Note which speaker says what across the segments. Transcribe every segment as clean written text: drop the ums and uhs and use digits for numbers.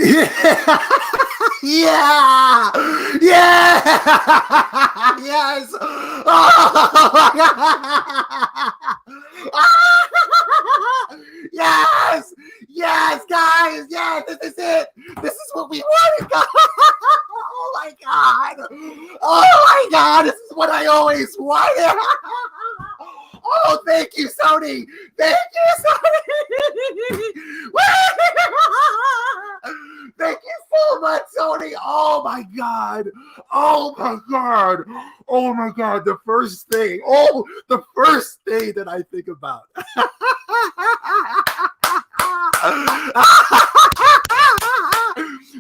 Speaker 1: Yeah. Yeah. Yeah. Yes. Oh my God. Yes. Yes, guys. Yes, this is it. This is what we wanted. Oh my God. Oh my God. This is what I always wanted. Oh, thank you, Sony. Thank you, Sony. Thank you so much, Sony. Oh my God. Oh my God. Oh my God. The first thing that I think about.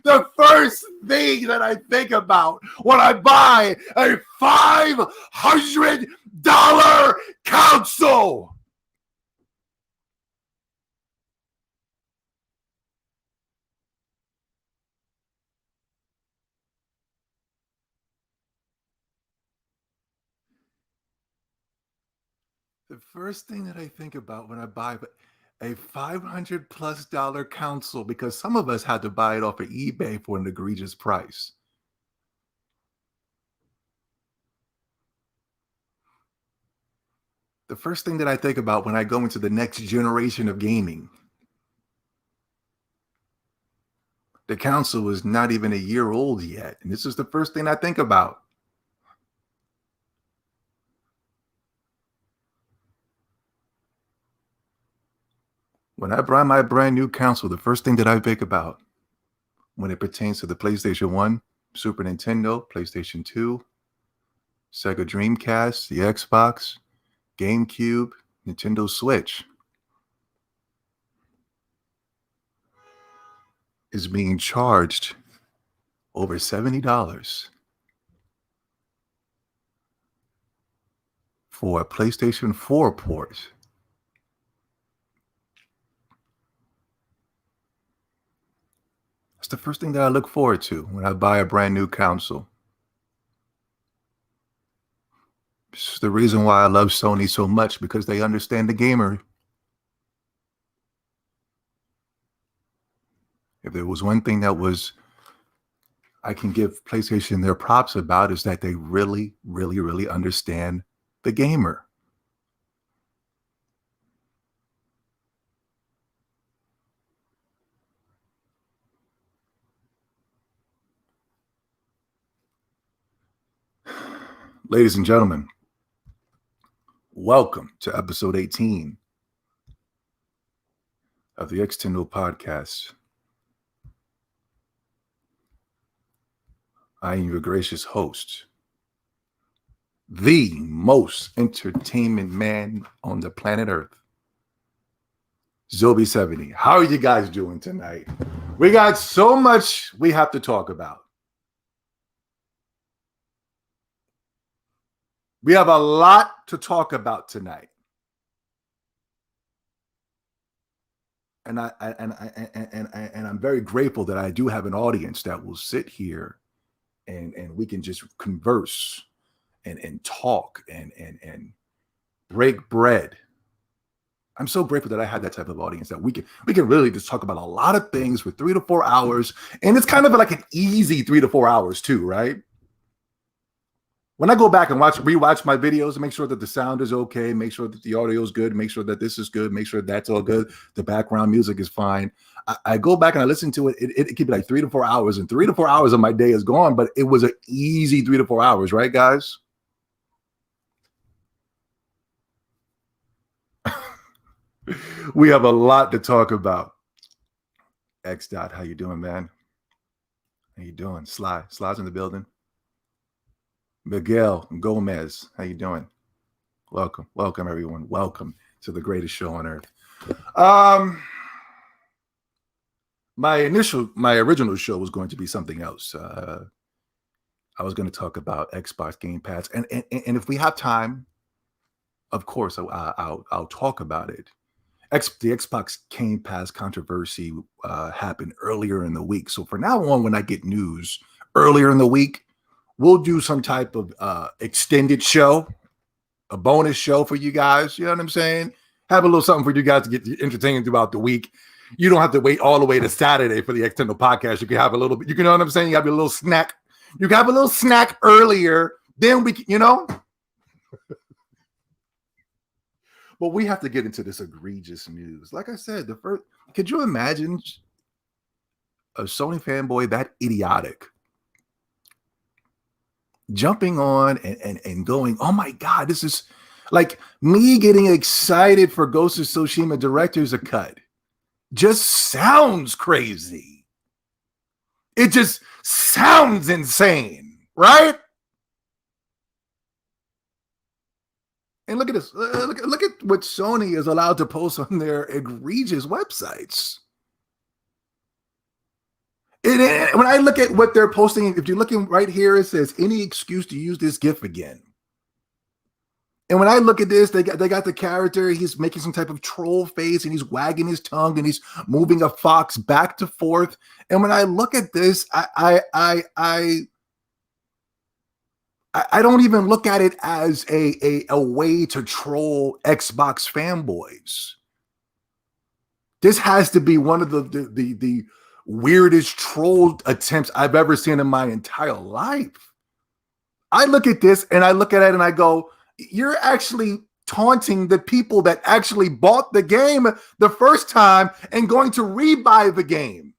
Speaker 1: The first thing that I think about when I buy a $500 console. The first thing that I think about when I buy a $500+ console, because some of us had to buy it off of eBay for an egregious price. The first thing that I think about when I go into the next generation of gaming, the console is not even a year old yet. And this is the first thing I think about. When I buy my brand new console, the first thing that I think about when it pertains to the PlayStation 1, Super Nintendo, PlayStation 2, Sega Dreamcast, the Xbox, GameCube, Nintendo Switch is being charged over $70 for a PlayStation 4 port. That's the first thing that I look forward to when I buy a brand new console. This is the reason why I love Sony so much, because they understand the gamer. If there was one thing that I can give PlayStation their props about, is that they really, really, really understand the gamer. Ladies and gentlemen, welcome to episode 18 of the X-Tendo podcast. I am your gracious host, the most entertainment man on the planet Earth, Zobi70. How are you guys doing tonight? We got so much we have to talk about. We have a lot to talk about tonight. And I'm very grateful that I do have an audience that will sit here and we can just converse and talk and break bread. I'm so grateful that I had that type of audience, that we can really just talk about a lot of things for 3 to 4 hours. And it's kind of like an easy 3 to 4 hours too, right? When I go back and rewatch my videos, make sure that the sound is okay, make sure that the audio is good, make sure that this is good, make sure that's all good, the background music is fine. I go back and I listen to it. It could be like 3 to 4 hours, and 3 to 4 hours of my day is gone, but it was an easy 3 to 4 hours, right, guys? We have a lot to talk about. X Dot, how you doing, man? How you doing? Sly's in the building. Miguel Gomez, how you doing? Welcome, everyone. Welcome to the greatest show on earth. My original show was going to be something else. I was going to talk about Xbox Game Pass, and if we have time, of course, I'll talk about it. The Xbox Game Pass controversy happened earlier in the week, so from now on, when I get news earlier in the week, we'll do some type of extended show, a bonus show for you guys. You know what I'm saying? Have a little something for you guys to get entertained throughout the week. You don't have to wait all the way to Saturday for the X-Tendo podcast. You can have a little bit. You know what I'm saying? You have a little snack. You can have a little snack earlier. Then we can, But we have to get into this egregious news. Like I said, could you imagine a Sony fanboy that idiotic jumping on and going, oh my God, this is like me getting excited for Ghost of Tsushima Director's a cut. Just sounds crazy. It just sounds insane, right? And look at this. Look at what Sony is allowed to post on their egregious websites. And when I look at what they're posting, if you're looking right here, it says any excuse to use this GIF again. And when I look at this, they got the character. He's making some type of troll face, and he's wagging his tongue, and he's moving a fox back to forth. And when I look at this, I don't even look at it as a way to troll Xbox fanboys. This has to be one of the weirdest troll attempts I've ever seen in my entire life. I look at this and I look at it and I go, you're actually taunting the people that actually bought the game the first time and going to rebuy the game.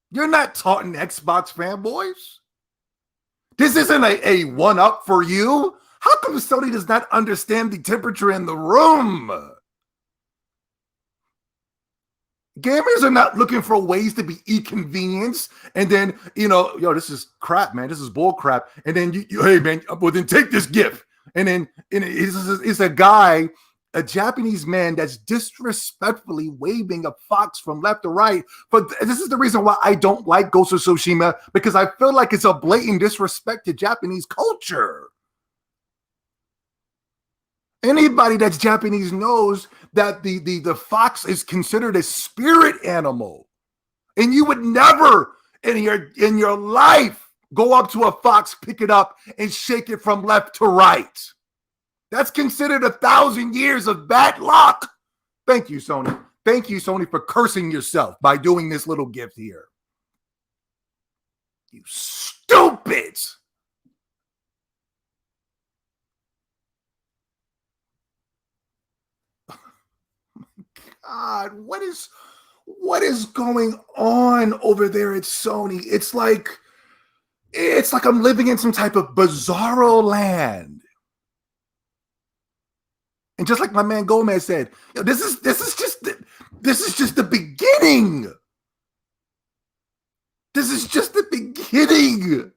Speaker 1: You're not taunting Xbox fanboys. This isn't a one-up for you. How come Sony does not understand the temperature in the room? Gamers are not looking for ways to be inconvenienced and then, this is crap, man. This is bull crap. And then hey, man, well, then take this gift. And then it's a guy, a Japanese man that's disrespectfully waving a fox from left to right. But this is the reason why I don't like Ghost of Tsushima, because I feel like it's a blatant disrespect to Japanese culture. Anybody that's Japanese knows that the fox is considered a spirit animal. And you would never in your life go up to a fox, pick it up, and shake it from left to right. That's considered 1,000 years of bad luck. Thank you, Sony. Thank you, Sony, for cursing yourself by doing this little gift here. You stupid. God, what is going on over there at Sony? It's like I'm living in some type of bizarro land. And just like my man Gomez said, this is just the beginning. This is just the beginning.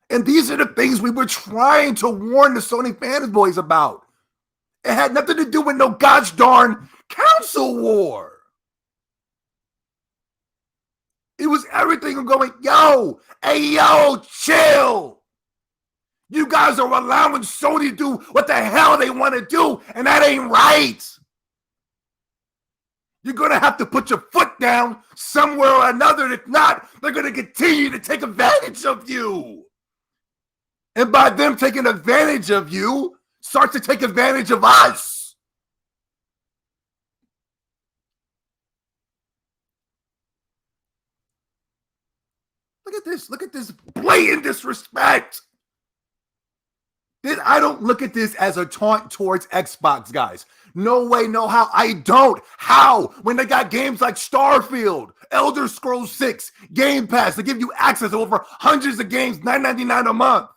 Speaker 1: And these are the things we were trying to warn the Sony fanboys about. It had nothing to do with no gosh darn console war. It was everything going, yo, chill. You guys are allowing Sony to do what the hell they want to do, and that ain't right. You're going to have to put your foot down somewhere or another. If not, they're going to continue to take advantage of you. And by them taking advantage of you, start to take advantage of us. Look at this. Look at this blatant disrespect. I don't look at this as a taunt towards Xbox, guys. No way, no how. I don't. How? When they got games like Starfield, Elder Scrolls 6, Game Pass, they give you access to over hundreds of games, $9.99 a month.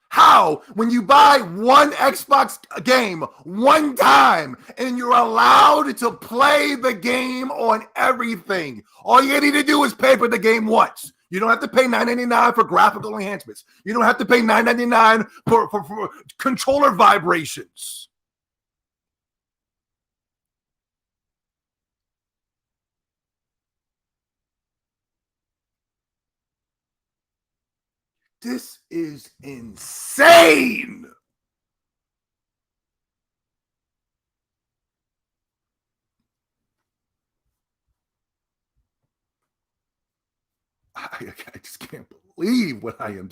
Speaker 1: How? When you buy one Xbox game one time and you're allowed to play the game on everything. All you need to do is pay for the game once. You don't have to pay $9.99 for graphical enhancements. You don't have to pay $9.99 for controller vibrations. This is insane. I just can't believe what I am.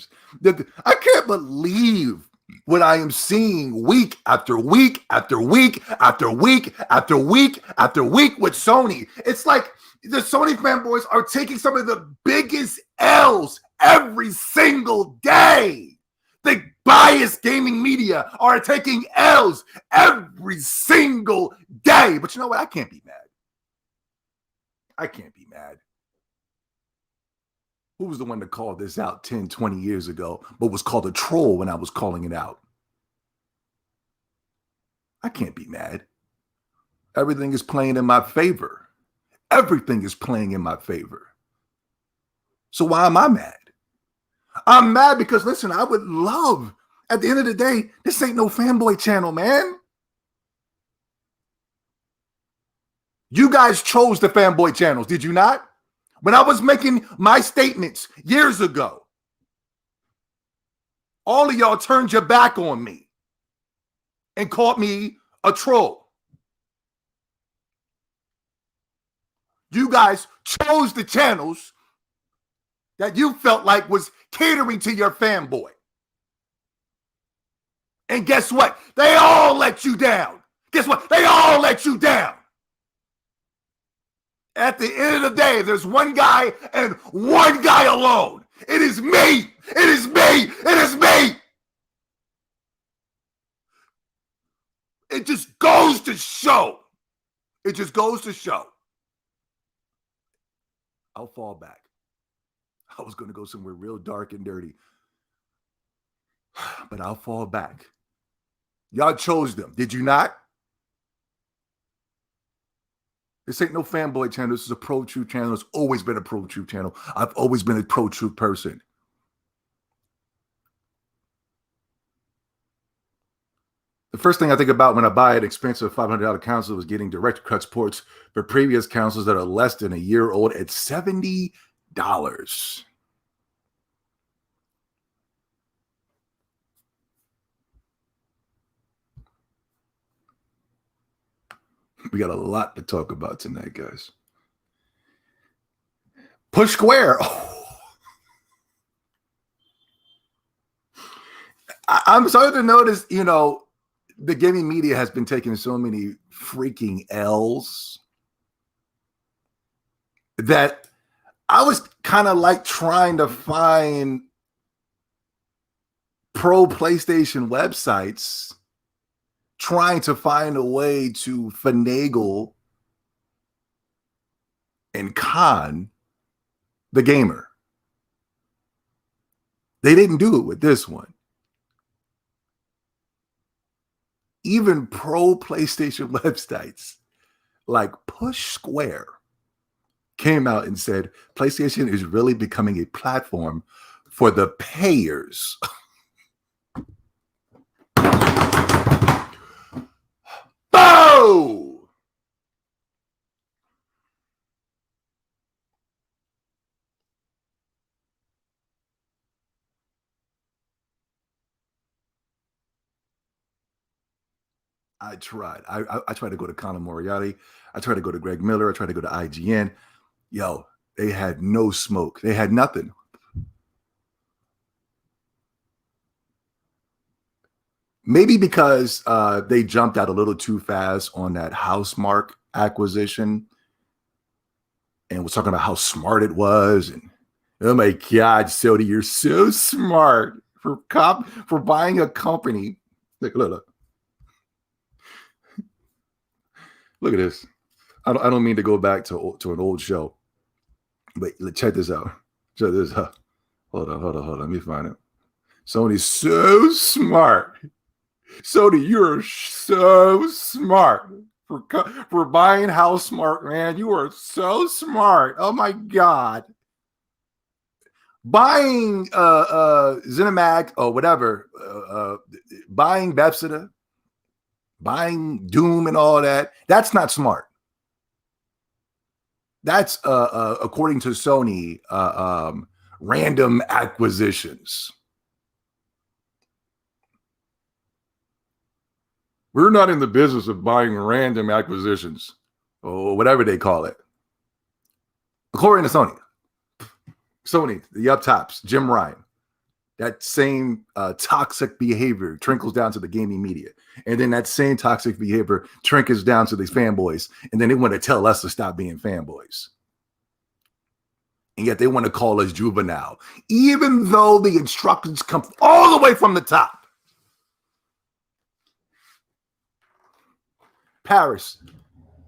Speaker 1: I can't believe what I am seeing week after week after week after week after week after week with Sony. It's like the Sony fanboys are taking some of the biggest L's every single day. The biased gaming media are taking L's every single day. But you know what? I can't be mad. I can't be mad. Who was the one that called this out 10, 20 years ago, but was called a troll when I was calling it out? I can't be mad. Everything is playing in my favor. Everything is playing in my favor. So why am I mad? I'm mad because, listen, I would love, at the end of the day, this ain't no fanboy channel, man. You guys chose the fanboy channels, did you not? When I was making my statements years ago, all of y'all turned your back on me and called me a troll. You guys chose the channels that you felt like was catering to your fanboy. And guess what? They all let you down. Guess what? They all let you down. At the end of the day, there's one guy and one guy alone. It is me. It is me. It is me. It just goes to show. It just goes to show. I'll fall back. I was going to go somewhere real dark and dirty. But I'll fall back. Y'all chose them. Did you not? This ain't no fanboy channel. This is a pro-truth channel. It's always been a pro-truth channel. I've always been a pro-truth person. The first thing I think about when I buy an expensive $500 console is getting direct cut ports for previous consoles that are less than a year old at $70. We got a lot to talk about tonight, guys. Push square. Oh. I'm starting to notice, the gaming media has been taking so many freaking L's that I was kind of like trying to find pro PlayStation websites, trying to find a way to finagle and con the gamer. They didn't do it with this one. Even pro PlayStation websites like Push Square came out and said PlayStation is really becoming a platform for the payers. Boom! I tried. I tried to go to Conor Moriarty. I tried to go to Greg Miller. I tried to go to IGN. Yo, they had no smoke. They had nothing. Maybe because they jumped out a little too fast on that Housemark acquisition and was talking about how smart it was. And oh my God, Sody, you're so smart for buying a company. Look at this. I don't mean to go back to an old show, but check this out. Check this out. Hold on. Let me find it. Sony's so smart. Sony, you're so smart for buying Housemark, man. You are so smart. Oh my God. Buying ZeniMax or whatever, buying Bethesda, buying Doom and all that, that's not smart. That's according to Sony, random acquisitions. We're not in the business of buying random acquisitions or whatever they call it. According to Sony. Sony, the up tops, Jim Ryan. That same toxic behavior trickles down to the gaming media. And then that same toxic behavior trickles down to these fanboys. And then they want to tell us to stop being fanboys. And yet they want to call us juvenile, even though the instructions come all the way from the top. Paris,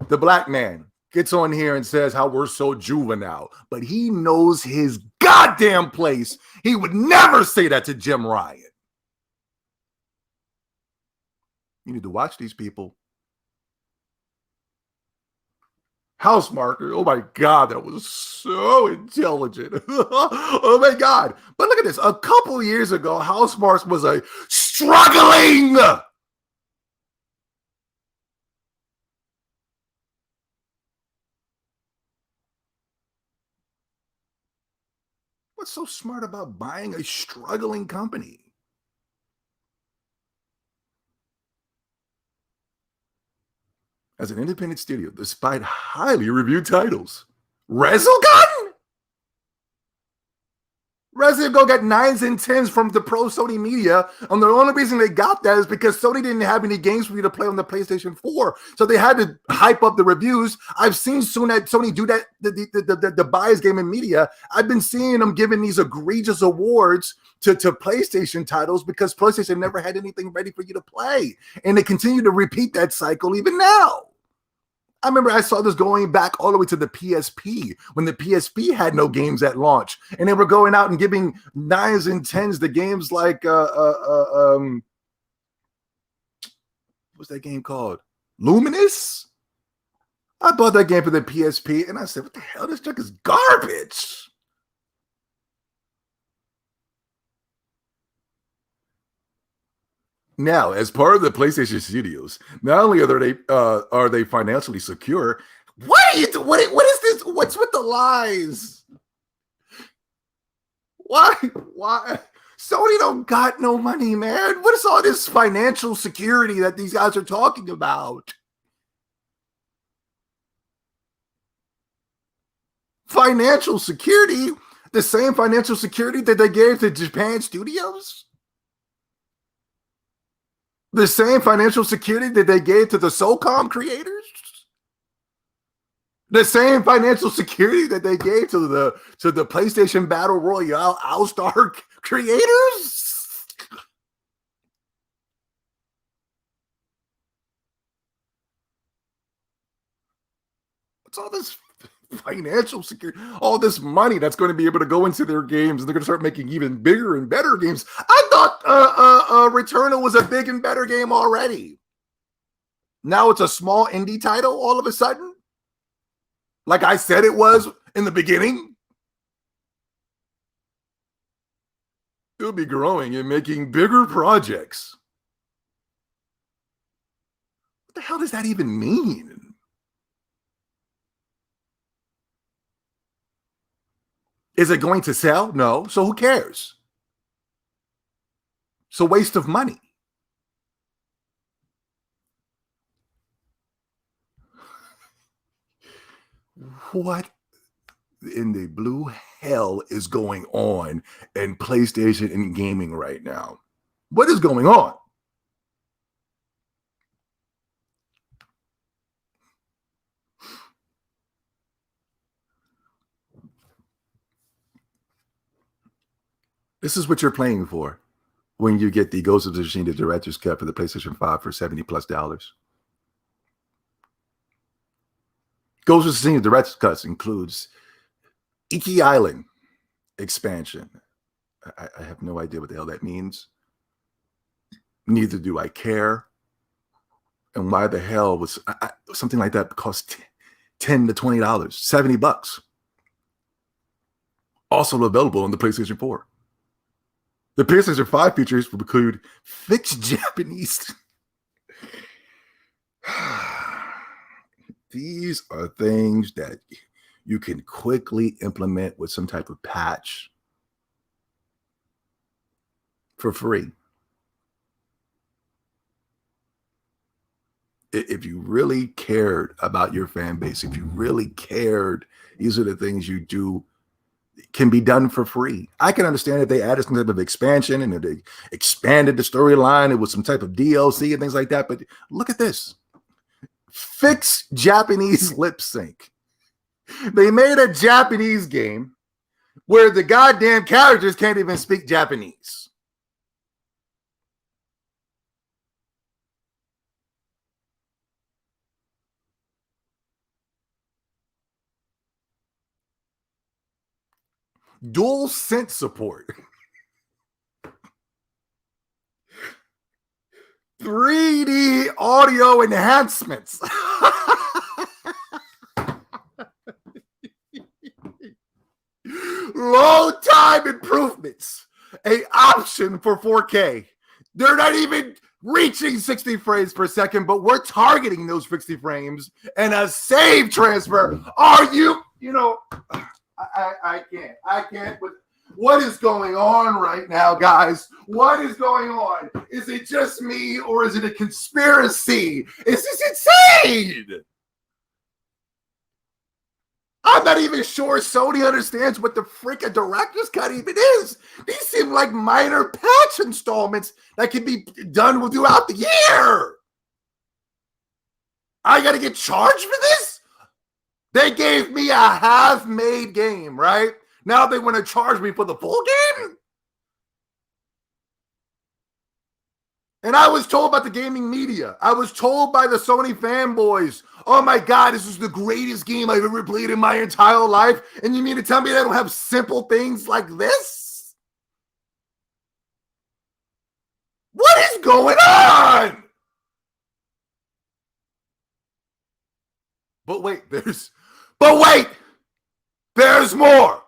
Speaker 1: the black man, gets on here and says how we're so juvenile, but he knows his goddamn place. He would never say that to Jim Ryan. You need to watch these people. Housemarque, oh my God, that was so intelligent. Oh my God. But look at this. A couple years ago, Housemarque was a struggling. What's so smart about buying a struggling company? As an independent studio, despite highly reviewed titles, Resogun? Resogun got 9s and 10s from the pro Sony media. And the only reason they got that is because Sony didn't have any games for you to play on the PlayStation 4. So they had to hype up the reviews. I've seen soon that Sony do that, the bias game in media. I've been seeing them giving these egregious awards to PlayStation titles because PlayStation never had anything ready for you to play. And they continue to repeat that cycle even now. I remember I saw this going back all the way to the PSP when the PSP had no games at launch, and they were going out and giving 9s and 10s to games like what's that game called? Luminous? I bought that game for the PSP, and I said, "What the hell? This junk is garbage." Now, as part of the PlayStation Studios, not only are they financially secure, what are you? What is this? What's with the lies? Why? Sony don't got no money, man. What is all this financial security that these guys are talking about? Financial security? The same financial security that they gave to Japan studios? The same financial security that they gave to the SOCOM creators? The same financial security that they gave to the PlayStation Battle Royale All-Star creators? What's all this financial security, all this money that's going to be able to go into their games, and they're going to start making even bigger and better games? I thought Returnal was a big and better game already. Now it's a small indie title all of a sudden, like I said it was in the beginning. It'll be growing and making bigger projects. What the hell does that even mean? Is it going to sell? No. So who cares? It's a waste of money. What in the blue hell is going on in PlayStation and gaming right now? What is going on? This is what you're playing for when you get the Ghost of Tsushima Director's Cut for the PlayStation 5 for $70+. Ghost of Tsushima Director's Cut includes Iki Island expansion. I have no idea what the hell that means. Neither do I care. And why the hell was something like that cost $10 to $20, $70? Also available on the PlayStation 4. The PlayStation 5 features will include fixed Japanese. These are things that you can quickly implement with some type of patch for free. If you really cared about your fan base, if you really cared, these are the things you do. can be done for free. I can understand if they added some type of expansion and they expanded the storyline. It was some type of DLC and things like that. But look at this. Fix Japanese lip sync. They made a Japanese game where the goddamn characters can't even speak Japanese. Dual sense support. 3D audio enhancements. Load time improvements. A option for 4K. They're not even reaching 60 frames per second, but we're targeting those 60 frames and a save transfer. Are you know, I can't. What is going on right now, guys? What is going on? Is it just me or is it a conspiracy? Is this insane? I'm not even sure Sony understands what the freaking director's cut even is. These seem like minor patch installments that can be done throughout the year. I got to get charged for this? They gave me a half-made game, right? Now they want to charge me for the full game? And I was told about the gaming media. I was told by the Sony fanboys, oh my God, this is the greatest game I've ever played in my entire life. And you mean to tell me they don't have simple things like this? What is going on? But wait, there's more.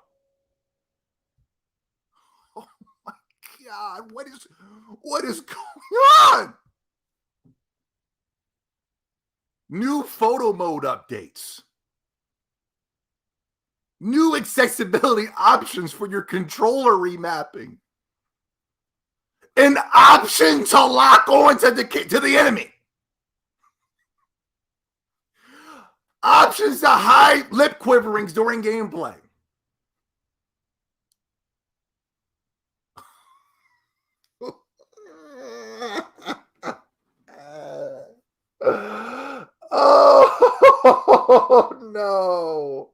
Speaker 1: Oh my God, what is going on? New photo mode updates. New accessibility options for your controller remapping. An option to lock on to the enemy. Options to hide lip quiverings during gameplay. Oh no.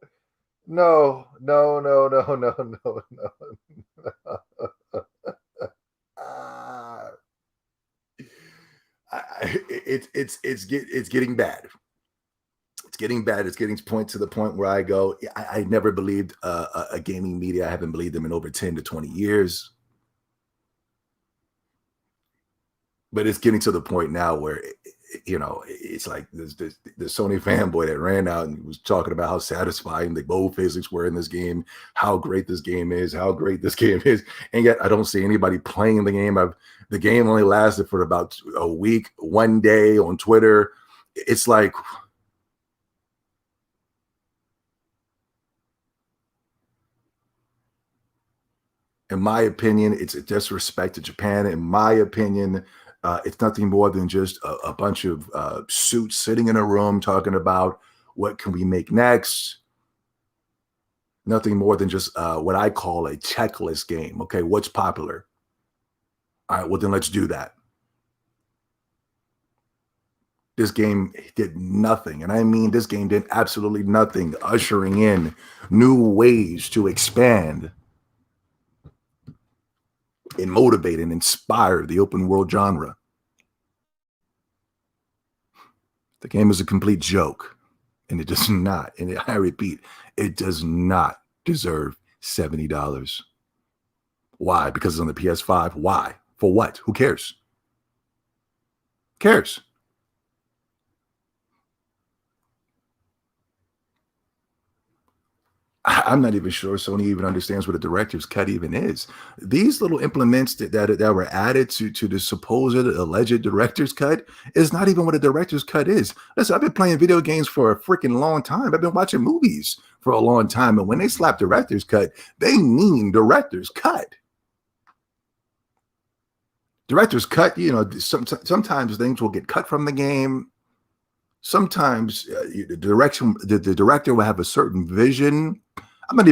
Speaker 1: It's getting bad. It's getting bad. It's getting to the point where I go, I never believed a gaming media. I haven't believed them in over 10 to 20 years. But it's getting to the point now where, it's like the Sony fanboy that ran out and was talking about how satisfying the bow physics were in this game, how great this game is, and yet I don't see anybody playing the game. The game only lasted for about a week, one day on Twitter. It's like, in my opinion, it's a disrespect to Japan. In my opinion, it's nothing more than just a bunch of suits sitting in a room talking about what can we make next. Nothing more than just what I call a checklist game. Okay, what's popular? All right, well, then let's do that. This game did nothing. And I mean, this game did absolutely nothing, ushering in new ways to expand and motivate and inspire the open world genre. The game is a complete joke, and it does not, and I repeat, it does not deserve $70. Why? Because it's on the PS5. Why? For what? Who cares? Who cares? I'm not even sure Sony even understands what a director's cut even is. These little implements that were added to the supposed alleged director's cut is not even what a director's cut is. Listen, I've been playing video games for a freaking long time. I've been watching movies for a long time. And when they slap director's cut, they mean director's cut. Director's cut, sometimes things will get cut from the game. Sometimes the director will have a certain vision. I'm not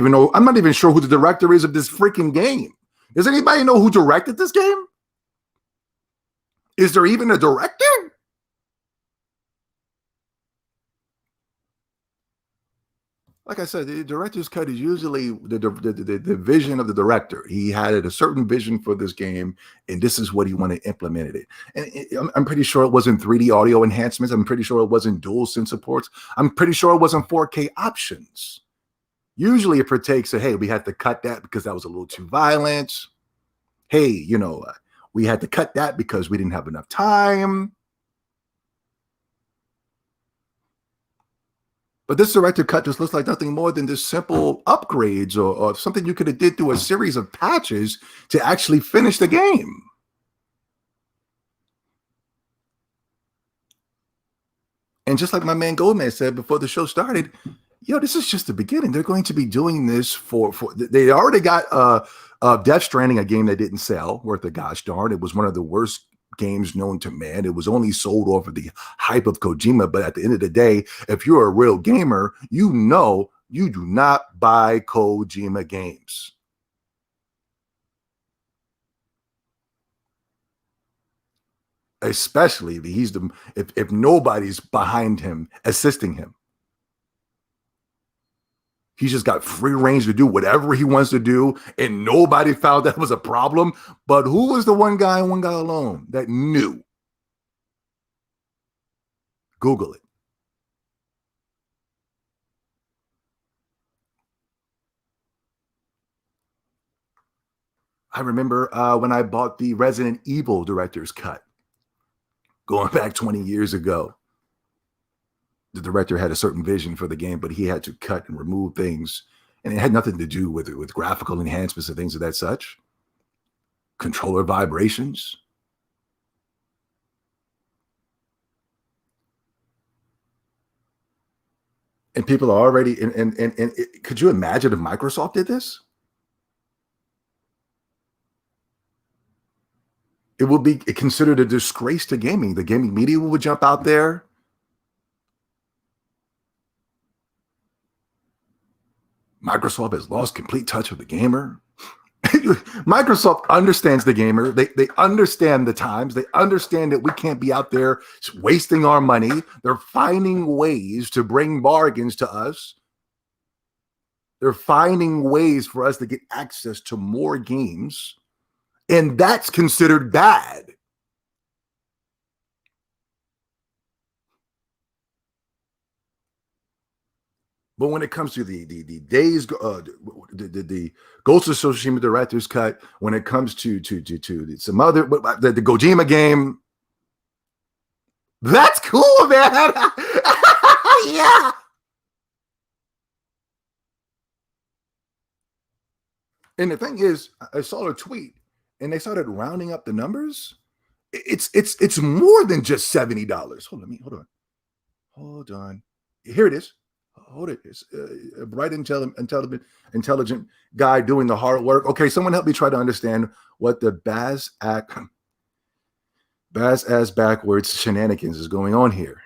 Speaker 1: even sure who the director is of this freaking game. Does anybody know who directed this game? Is there even a director? Like I said, the director's cut is usually the vision of the director. He had a certain vision for this game, and this is what he wanted implemented it. And I'm pretty sure it wasn't 3D audio enhancements. I'm pretty sure it wasn't dual sense supports. I'm pretty sure it wasn't 4K options. Usually it partakes of, hey, we had to cut that because that was a little too violent. Hey, we had to cut that because we didn't have enough time. But this director cut just looks like nothing more than just simple upgrades or something you could have did through a series of patches to actually finish the game. And just like my man Gomez said before the show started, this is just the beginning. They're going to be doing this for they already got Death Stranding, a game that didn't sell worth a gosh darn. It was one of the worst games known to man. It was only sold off of the hype of Kojima. But at the end of the day, if you're a real gamer, you know you do not buy Kojima games. Especially if nobody's behind him, assisting him. He's just got free range to do whatever he wants to do, and nobody found that was a problem. But who was the one guy alone that knew? Google it. I remember when I bought the Resident Evil director's cut, going back 20 years ago. The director had a certain vision for the game, but he had to cut and remove things, and it had nothing to do with graphical enhancements and things of that such. Controller vibrations. And people are already and could you imagine if Microsoft did this? It would be considered a disgrace to gaming. The gaming media would jump out there. Microsoft has lost complete touch with the gamer. Microsoft understands the gamer. They understand the times. They understand that we can't be out there wasting our money. They're finding ways to bring bargains to us. They're finding ways for us to get access to more games. And that's considered bad. But when it comes to the Ghost of Tsushima director's cut, when it comes to some other the Kojima game, that's cool, man. Yeah. And the thing is, I saw a tweet, and they started rounding up the numbers. It's more than just $70. Hold on. Here it is. Hold it. It's a bright, intelligent guy doing the hard work. Okay, someone help me try to understand what the Baz ass backwards shenanigans is going on here.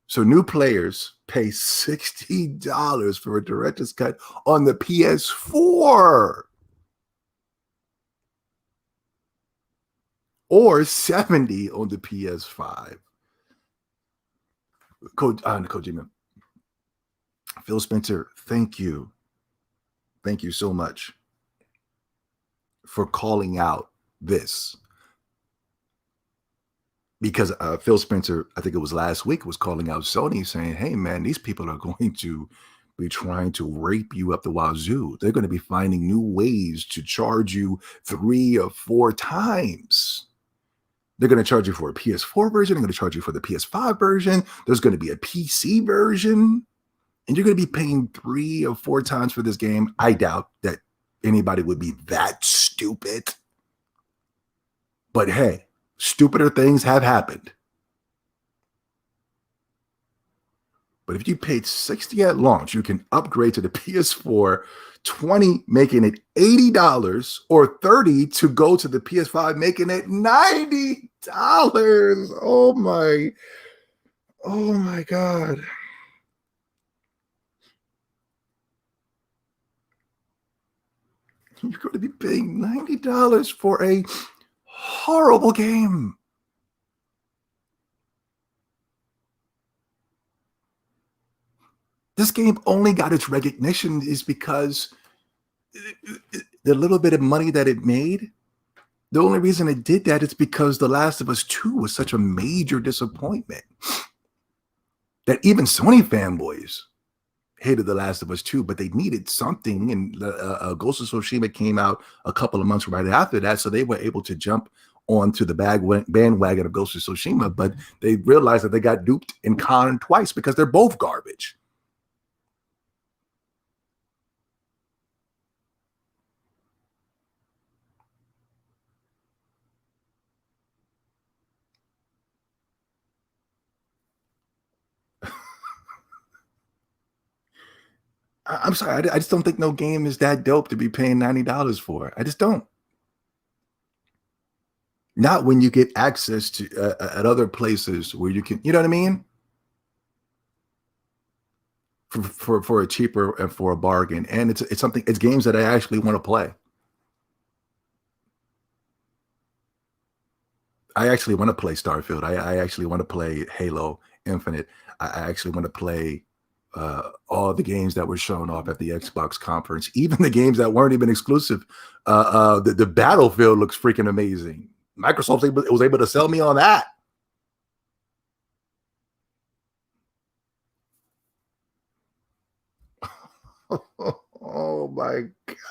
Speaker 1: So new players pay $60 for a director's cut on the PS4. Or $70 on the PS5. Kojima. Phil Spencer, thank you. Thank you so much for calling out this. Because Phil Spencer, I think it was last week, was calling out Sony saying, hey, man, these people are going to be trying to rape you up the wazoo. They're going to be finding new ways to charge you 3 or 4 times. They're going to charge you for a PS4 version. They're going to charge you for the PS5 version. There's going to be a PC version. And you're going to be paying 3 or 4 times for this game. I doubt that anybody would be that stupid. But hey, stupider things have happened. But if you paid $60 at launch, you can upgrade to the PS4, $20, making it $80, or $30 to go to the PS5, making it $90. Oh my God. You're going to be paying $90 for a horrible game. This game only got its recognition is because the little bit of money that it made, the only reason it did that is because The Last of Us 2 was such a major disappointment that even Sony fanboys hated The Last of Us 2, but they needed something. And Ghost of Tsushima came out a couple of months right after that, so they were able to jump onto the bandwagon of Ghost of Tsushima, but they realized that they got duped and conned twice because they're both garbage. I'm sorry, I just don't think no game is that dope to be paying $90 for. I just don't. Not when you get access to at other places where you can, you know what I mean? For a cheaper and for a bargain, and it's something. It's games that I actually want to play. I actually want to play Starfield. I actually want to play Halo Infinite. I actually want to play all the games that were shown off at the Xbox conference, even the games that weren't even exclusive. The Battlefield looks freaking amazing. Microsoft was able to sell me on that. Oh my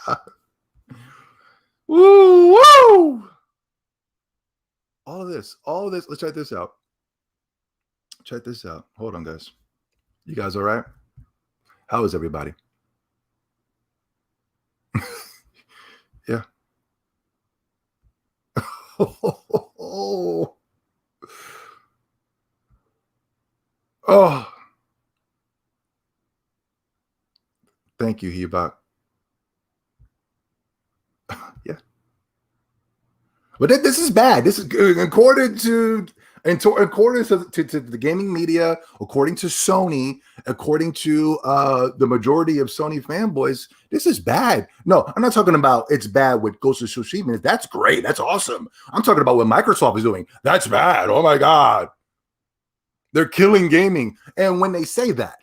Speaker 1: God. Woo, woo. All of this. Let's check this out. Check this out. Hold on, guys. You guys all right? How is everybody? Yeah. Oh. Oh. Thank you, Hebot. Yeah. But this is bad. This is according to the gaming media, according to Sony, according to the majority of Sony fanboys. This is bad. No, I'm not talking about it's bad with Ghost of Tsushima. That's great. That's awesome. I'm talking about what Microsoft is doing. That's bad. Oh my God. They're killing gaming. And when they say that,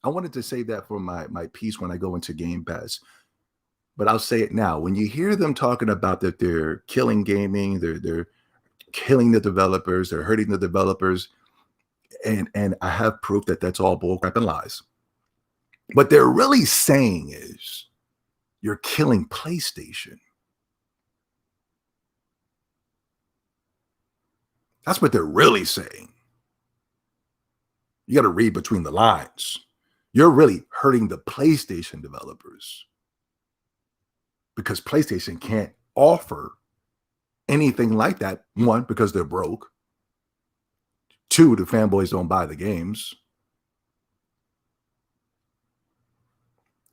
Speaker 1: I wanted to say that for my piece when I go into Game Pass. But I'll say it now. When you hear them talking about that they're killing gaming, they're killing the developers, they're hurting the developers, and I have proof that that's all bullcrap and lies. What they're really saying is you're killing PlayStation. That's what they're really saying. You got to read between the lines. You're really hurting the PlayStation developers because PlayStation can't offer anything like that. One, because they're broke. Two, the fanboys don't buy the games.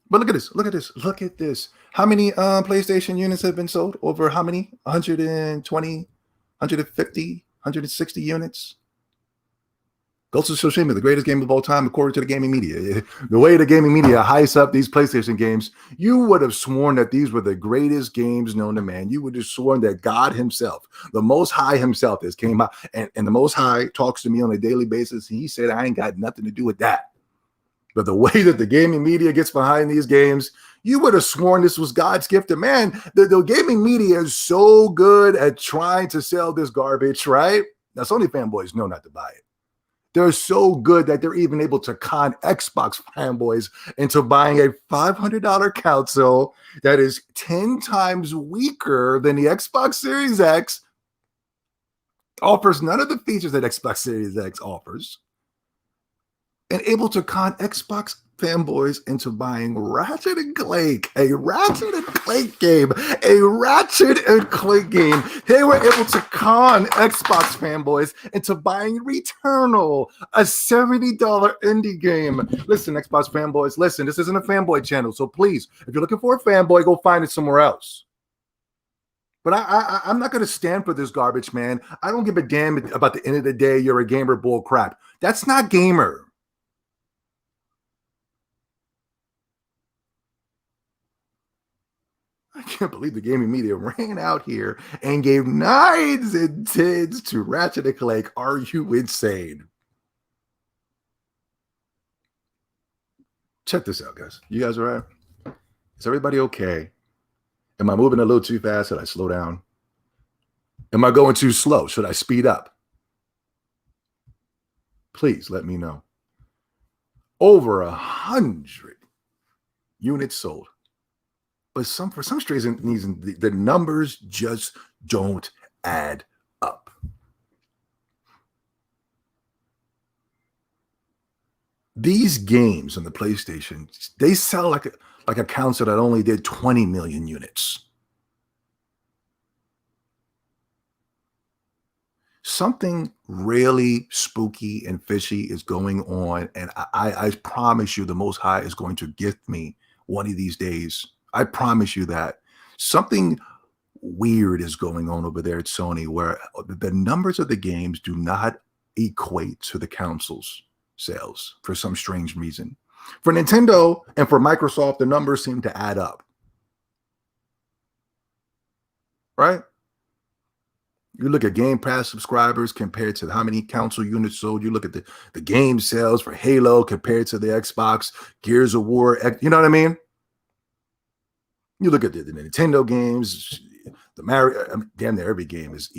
Speaker 1: But look at this. Look at this. Look at this. How many PlayStation units have been sold? Over how many? 120, 150, 160 units? Ghost of Tsushima, the greatest game of all time, according to the gaming media. The way the gaming media hypes up these PlayStation games, you would have sworn that these were the greatest games known to man. You would have sworn that God himself, the Most High himself, has came out, and the Most High talks to me on a daily basis. And he said, I ain't got nothing to do with that. But the way that the gaming media gets behind these games, you would have sworn this was God's gift to man. The gaming media is so good at trying to sell this garbage, right? Now, Sony fanboys know not to buy it. They're so good that they're even able to con Xbox fanboys into buying a $500 console that is 10 times weaker than the Xbox Series X, offers none of the features that Xbox Series X offers, and able to con Xbox fanboys into buying Ratchet and Clank, a Ratchet and Clank game, a Ratchet and Clank game. They were able to con Xbox fanboys into buying Returnal, a $70 indie game. Listen, Xbox fanboys, listen, this isn't a fanboy channel, so please, if you're looking for a fanboy, go find it somewhere else. But I'm not going to stand for this garbage, man. I don't give a damn about the end of the day. You're a gamer, bull crap. That's not gamer. can't believe the gaming media ran out here and gave 9s and 10s to Ratchet and Clank. Are you insane? Check this out, guys. You guys all right? Is everybody okay? Am I moving a little too fast? Should I slow down? Am I going too slow? Should I speed up? Please let me know. Over 100 units sold. But for some strange reason, the numbers just don't add up. These games on the PlayStation, they sell like a console that only did 20 million units. Something really spooky and fishy is going on, and I promise you the Most High is going to gift me one of these days. I promise you that. Something weird is going on over there at Sony, where the numbers of the games do not equate to the console's sales for some strange reason. For Nintendo and for Microsoft, the numbers seem to add up. Right? You look at Game Pass subscribers compared to how many console units sold. You look at the game sales for Halo compared to the Xbox, Gears of War. You know what I mean? You look at the Nintendo games, the Mario. I mean, damn near every game is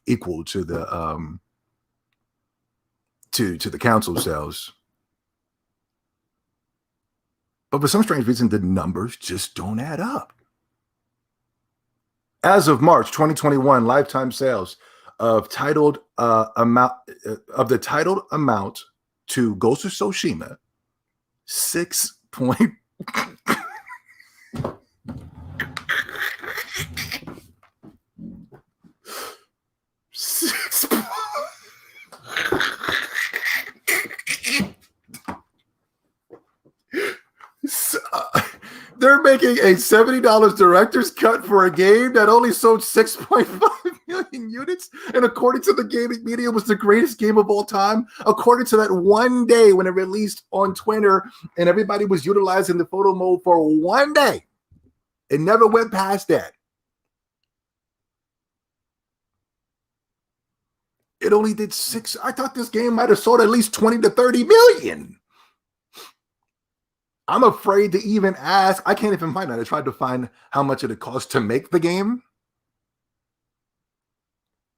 Speaker 1: equal to the to the console sales. But for some strange reason, the numbers just don't add up. As of March 2021, lifetime sales of the titled amount to Ghost of Tsushima, 6 point. They're making a $70 director's cut for a game that only sold 6.5 million units, and according to the gaming media, was the greatest game of all time. According to that one day when it released on Twitter, and everybody was utilizing the photo mode for one day, it never went past that. It only did 6. I thought this game might have sold at least 20 to 30 million. I'm afraid to even ask. I can't even find that. I tried to find how much it cost to make the game.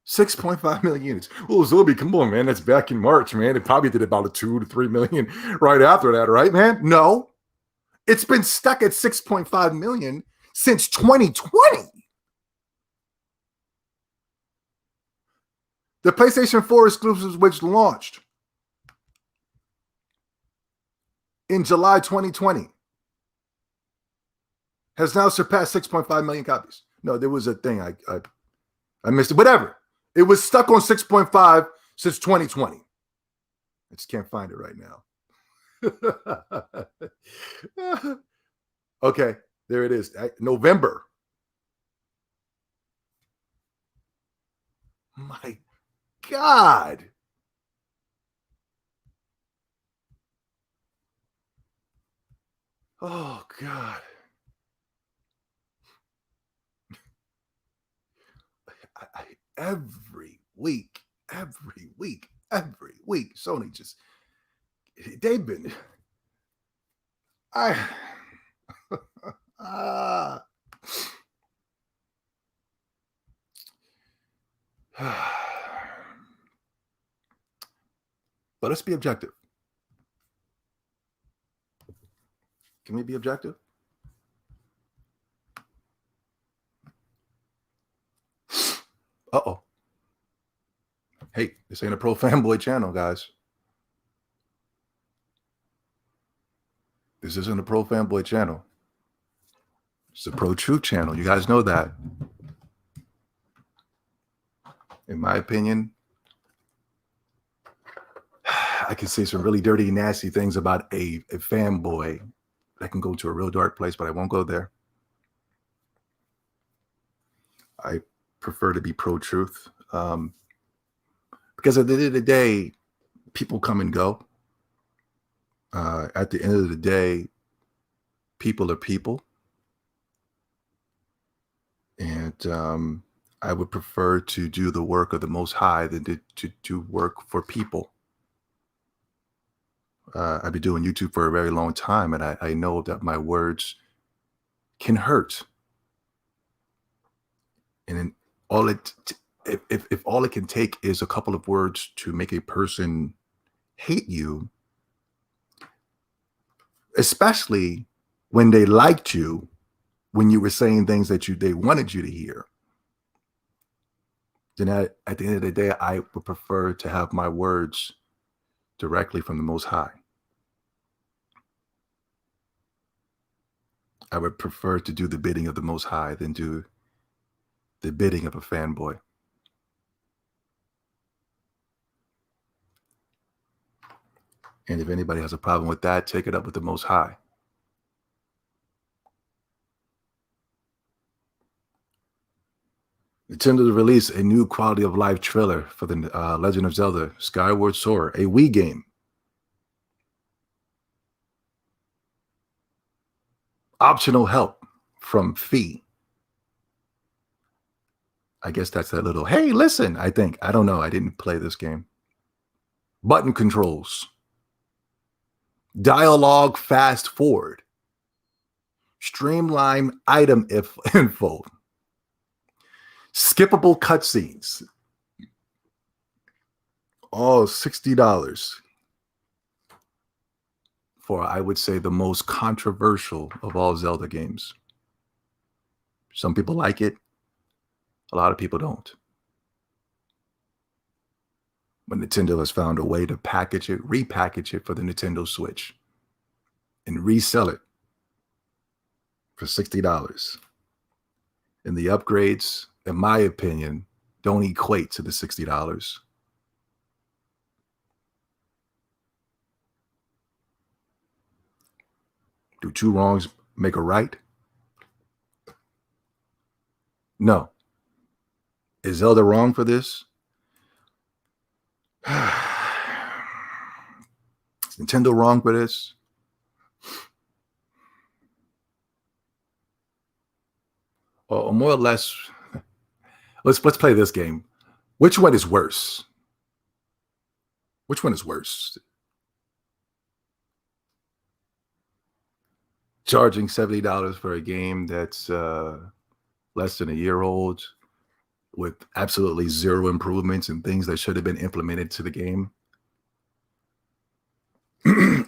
Speaker 1: 6.5 million units. Well, Zilby, come on, man. That's back in March, man. It probably did about a 2 to 3 million right after that, right, man? No. It's been stuck at 6.5 million since 2020. The PlayStation 4 exclusives, which launched in July 2020, has now surpassed 6.5 million copies. No, there was a thing I missed it. Whatever. It was stuck on 6.5 since 2020. I just can't find it right now. Okay, there it is. November. My God. Oh, God. Every week, Sony just, they've been, but let's be objective. Can we be objective? Uh-oh. Hey, this ain't a pro fanboy channel, guys. This isn't a pro fanboy channel. It's a pro truth channel. You guys know that. In my opinion, I can say some really dirty, nasty things about a fanboy that can go to a real dark place, but I won't go there. I prefer to be pro-truth. Because at the end of the day, people come and go. At the end of the day, people are people. And I would prefer to do the work of the Most High than to work for people. I've been doing YouTube for a very long time, and I know that my words can hurt. And then all it, if all it can take is a couple of words to make a person hate you, especially when they liked you, when you were saying things that they wanted you to hear, then at the end of the day, I would prefer to have my words directly from the Most High. I would prefer to do the bidding of the Most High than do the bidding of a fanboy. And if anybody has a problem with that, take it up with the Most High. Nintendo to release a new quality of life trailer for the Legend of Zelda Skyward Sword, a Wii game. Optional help from Fee. I guess that's that little, hey, listen, I think. I don't know. I didn't play this game. Button controls. Dialogue fast forward. Streamline item info. Skippable cutscenes. All $60 for, I would say, the most controversial of all Zelda games. Some people like it. A lot of people don't. But Nintendo has found a way to package it, repackage it for the Nintendo Switch and resell it for $60. And the upgrades, in my opinion, don't equate to the $60. Do two wrongs make a right? No. Is Zelda wrong for this? Is Nintendo wrong for this? Or more or less, let's play this game. Which one is worse? Which one is worse? Charging $70 for a game that's less than a year old with absolutely zero improvements and things that should have been implemented to the game.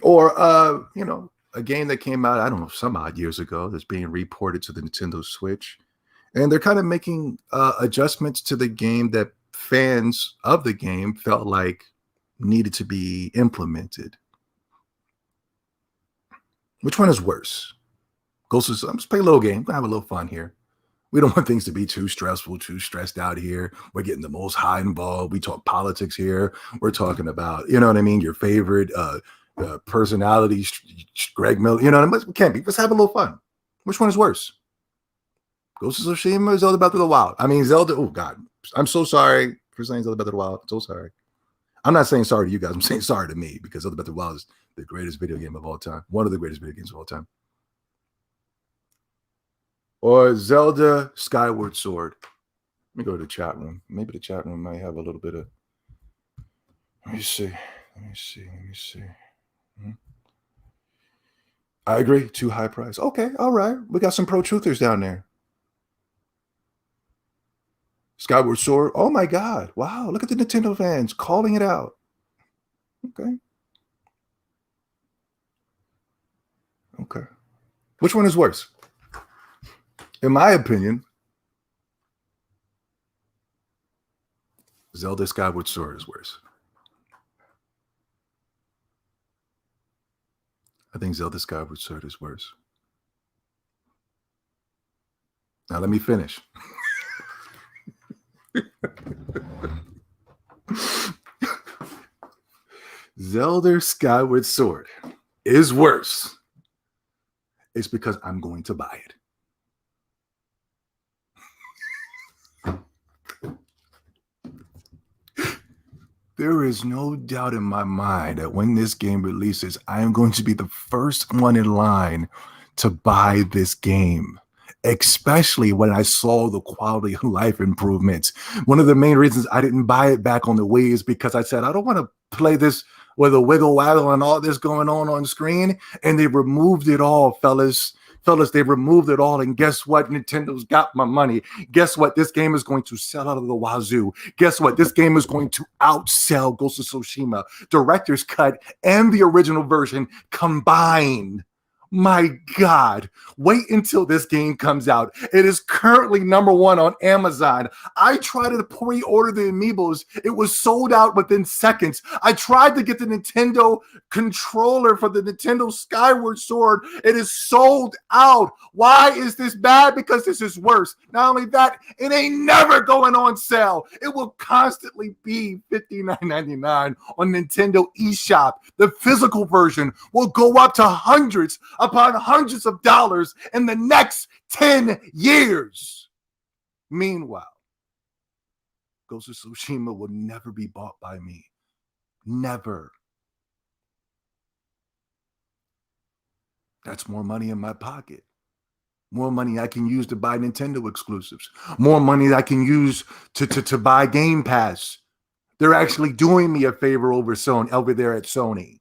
Speaker 1: Or, a game that came out, I don't know, some odd years ago that's being reported to the Nintendo Switch. And they're kind of making adjustments to the game that fans of the game felt like needed to be implemented. Which one is worse? Let's play a little game. We'll have a little fun here. We don't want things to be too stressful, too stressed out here. We're getting the Most High involved. We talk politics here. We're talking about, you know what I mean, your favorite personality, Greg Miller. You know what I mean? We can't be. Let's have a little fun. Which one is worse? Ghost of Tsushima or Zelda Breath of the Wild? I mean, Zelda, oh God. I'm so sorry for saying Zelda Breath of the Wild. I'm so sorry. I'm not saying sorry to you guys. I'm saying sorry to me because Zelda Breath of the Wild is the greatest video game of all time. One of the greatest video games of all time. Or Zelda Skyward Sword. Let me go to the chat room. Maybe the chat room might have a little bit of. Let me see. I agree. Too high price. Okay, all right. We got some pro truthers down there. Skyward Sword. Oh my God. Wow. Look at the Nintendo fans calling it out. Okay. Which one is worse? In my opinion, Zelda Skyward Sword is worse. I think Zelda Skyward Sword is worse. Now let me finish. Zelda Skyward Sword is worse. It's because I'm going to buy it. There is no doubt in my mind that when this game releases, I am going to be the first one in line to buy this game. especially when I saw the quality of life improvements. One of the main reasons I didn't buy it back on the Wii is because I said, I don't want to play this with a wiggle waggle and all this going on screen. And they removed it all, fellas. Fellas, they removed it all. And guess what? Nintendo's got my money. Guess what? This game is going to sell out of the wazoo. Guess what? This game is going to outsell Ghost of Tsushima, Director's Cut, and the original version combined. My God, wait until this game comes out. It is currently #1 on Amazon. I tried to pre-order the amiibos. It was sold out within seconds. I tried to get the Nintendo controller for the Nintendo Skyward Sword. It is sold out. Why is this bad? Because this is worse. Not only that, it ain't never going on sale. It will constantly be $59.99 on Nintendo eShop. The physical version will go up to hundreds upon hundreds of dollars in the next 10 years. Meanwhile, Ghost of Tsushima will never be bought by me. Never. That's more money in my pocket. More money I can use to buy Nintendo exclusives. More money I can use to buy Game Pass. They're actually doing me a favor over there at Sony.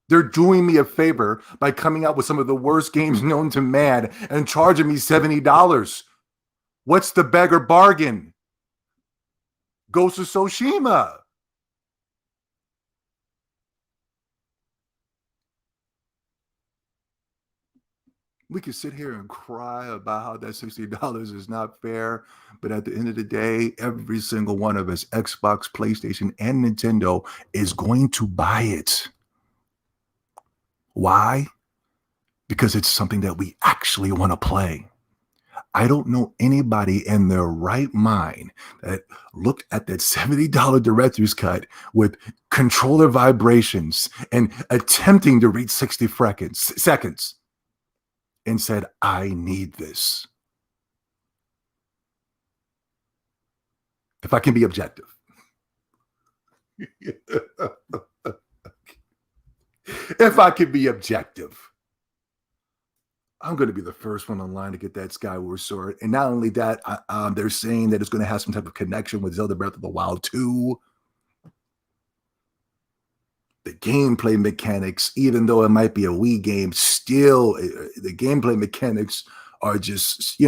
Speaker 1: They're doing me a favor by coming out with some of the worst games known to man and charging me $70. What's the beggar bargain? Ghost of Tsushima. We can sit here and cry about how that $60 is not fair, but at the end of the day, every single one of us, Xbox, PlayStation, and Nintendo, is going to buy it. Why? Because it's something that we actually want to play. I don't know anybody in their right mind that looked at that $70 director's cut with controller vibrations and attempting to reach 60 seconds and said, I need this. If I can be objective. If I can be objective, I'm going to be the first one online to get that Skyward Sword. And not only that, they're saying that it's going to have some type of connection with Zelda Breath of the Wild 2. The gameplay mechanics, even though it might be a Wii game, still the gameplay mechanics are just,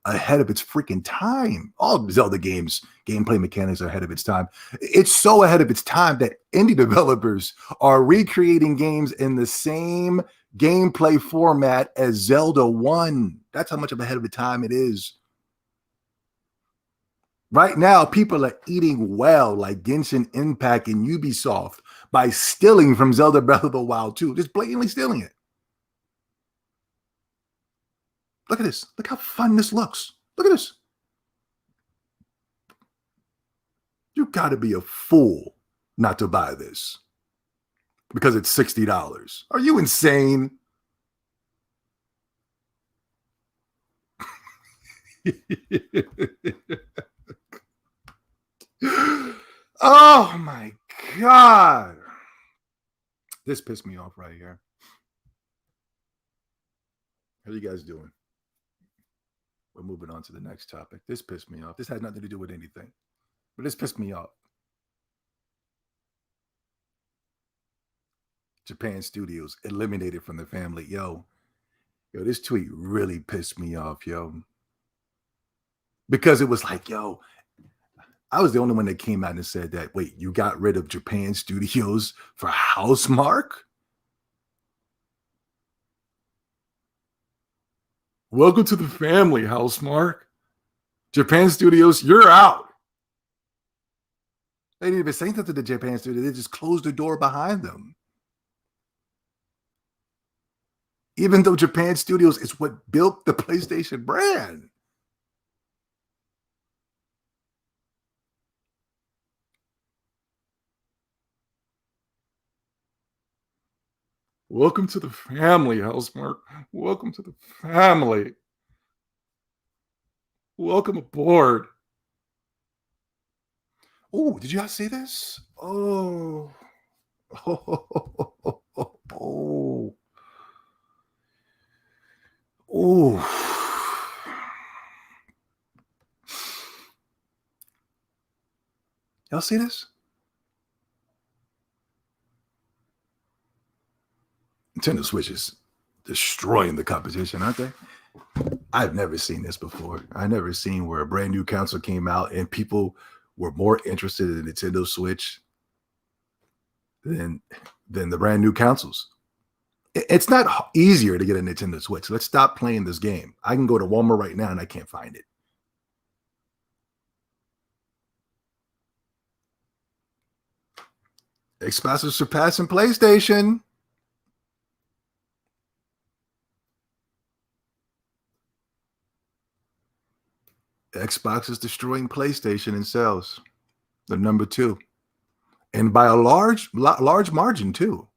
Speaker 1: ahead of its freaking time. All Zelda games, gameplay mechanics are ahead of its time. It's so ahead of its time that indie developers are recreating games in the same gameplay format as Zelda 1. That's how much of ahead of the time it is. Right now, people are eating well, like Genshin Impact and Ubisoft, by stealing from Zelda Breath of the Wild 2, just blatantly stealing it. Look at this. Look how fun this looks. Look at this. You got to be a fool not to buy this because it's $60. Are you insane? Oh my God. This pissed me off right here. How are you guys doing? We're moving on to the next topic. This pissed me off. This had nothing to do with anything, but this pissed me off. Japan Studios eliminated from the family. Yo, this tweet really pissed me off, yo. Because it was like, yo, I was the only one that came out and said that, wait, you got rid of Japan Studios for Housemarque? Welcome to the family, Housemarque. Japan Studios, you're out. They didn't even say nothing to the Japan Studios. They just closed the door behind them. Even though Japan Studios is what built the PlayStation brand. Welcome to the family, Housemarque. Welcome to the family. Welcome aboard. Oh, did you guys see this? Oh. Oh. Ooh. Y'all see this? Nintendo Switch is destroying the competition, aren't they? I've never seen this before. I never seen where a brand new console came out and people were more interested in Nintendo Switch than than the brand new consoles. It's not easier to get a Nintendo Switch. Let's stop playing this game. I can go to Walmart right now and I can't find it. Xbox is surpassing PlayStation. Xbox is destroying PlayStation in sales. They're number two, and by a large margin too.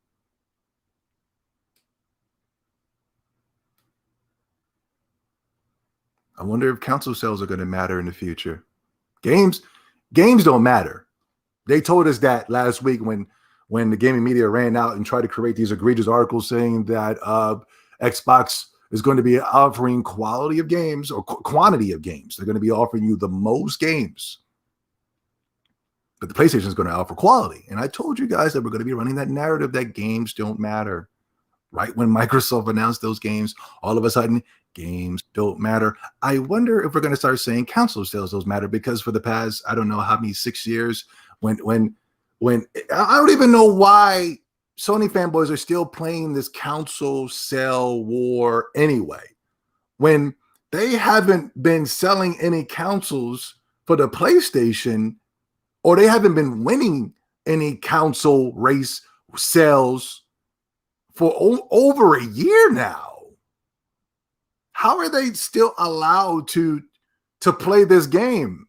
Speaker 1: I wonder if console sales are going to matter in the future. Games, games don't matter. They told us that last week when the gaming media ran out and tried to create these egregious articles saying that Xbox is going to be offering quality of games or quantity of games. They're going to be offering you the most games, but the PlayStation is going to offer quality. And I told you guys that we're going to be running that narrative that games don't matter. Right when Microsoft announced those games, all of a sudden, games don't matter. I wonder if we're going to start saying console sales don't matter because for the past, I don't know how many 6 years, when I don't even know why Sony fanboys are still playing this console sell war anyway. When they haven't been selling any consoles for the PlayStation, or they haven't been winning any console race sales for over a year now. How are they still allowed to play this game?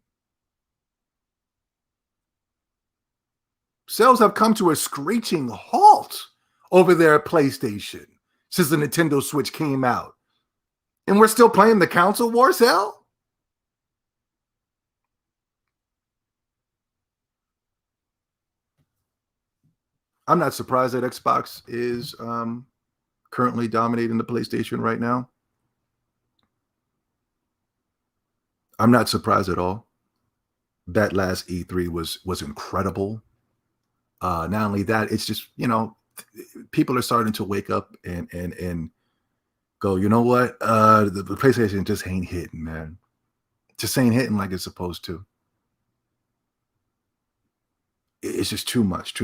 Speaker 1: Sales have come to a screeching halt over there at PlayStation since the Nintendo Switch came out. And we're still playing the console war sale? I'm not surprised that Xbox is currently dominating the PlayStation right now. I'm not surprised at all. That last E3 was incredible. Not only that, it's just people are starting to wake up and go, you know what? The PlayStation just ain't hitting, man. Just ain't hitting like it's supposed to. It's just too much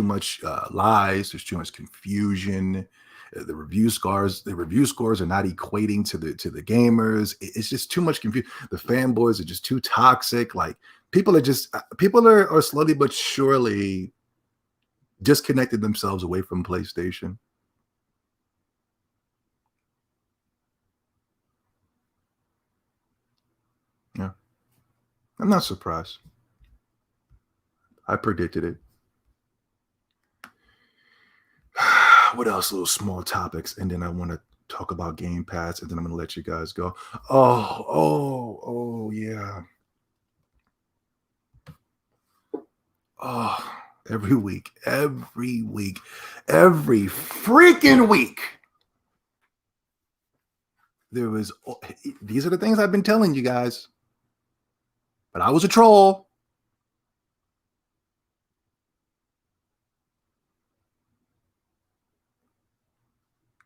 Speaker 1: lies. There's too much confusion. The review scores are not equating to the gamers. It's just too much confusion. The fanboys are just too toxic. Like people are slowly but surely disconnected themselves away from PlayStation. Yeah, I'm not surprised. I predicted it. What else? Little small topics, and then I want to talk about Game Pass, and then I'm going to let you guys go. Oh, yeah. Oh, every week, every freaking week. There was. These are the things I've been telling you guys, but I was a troll.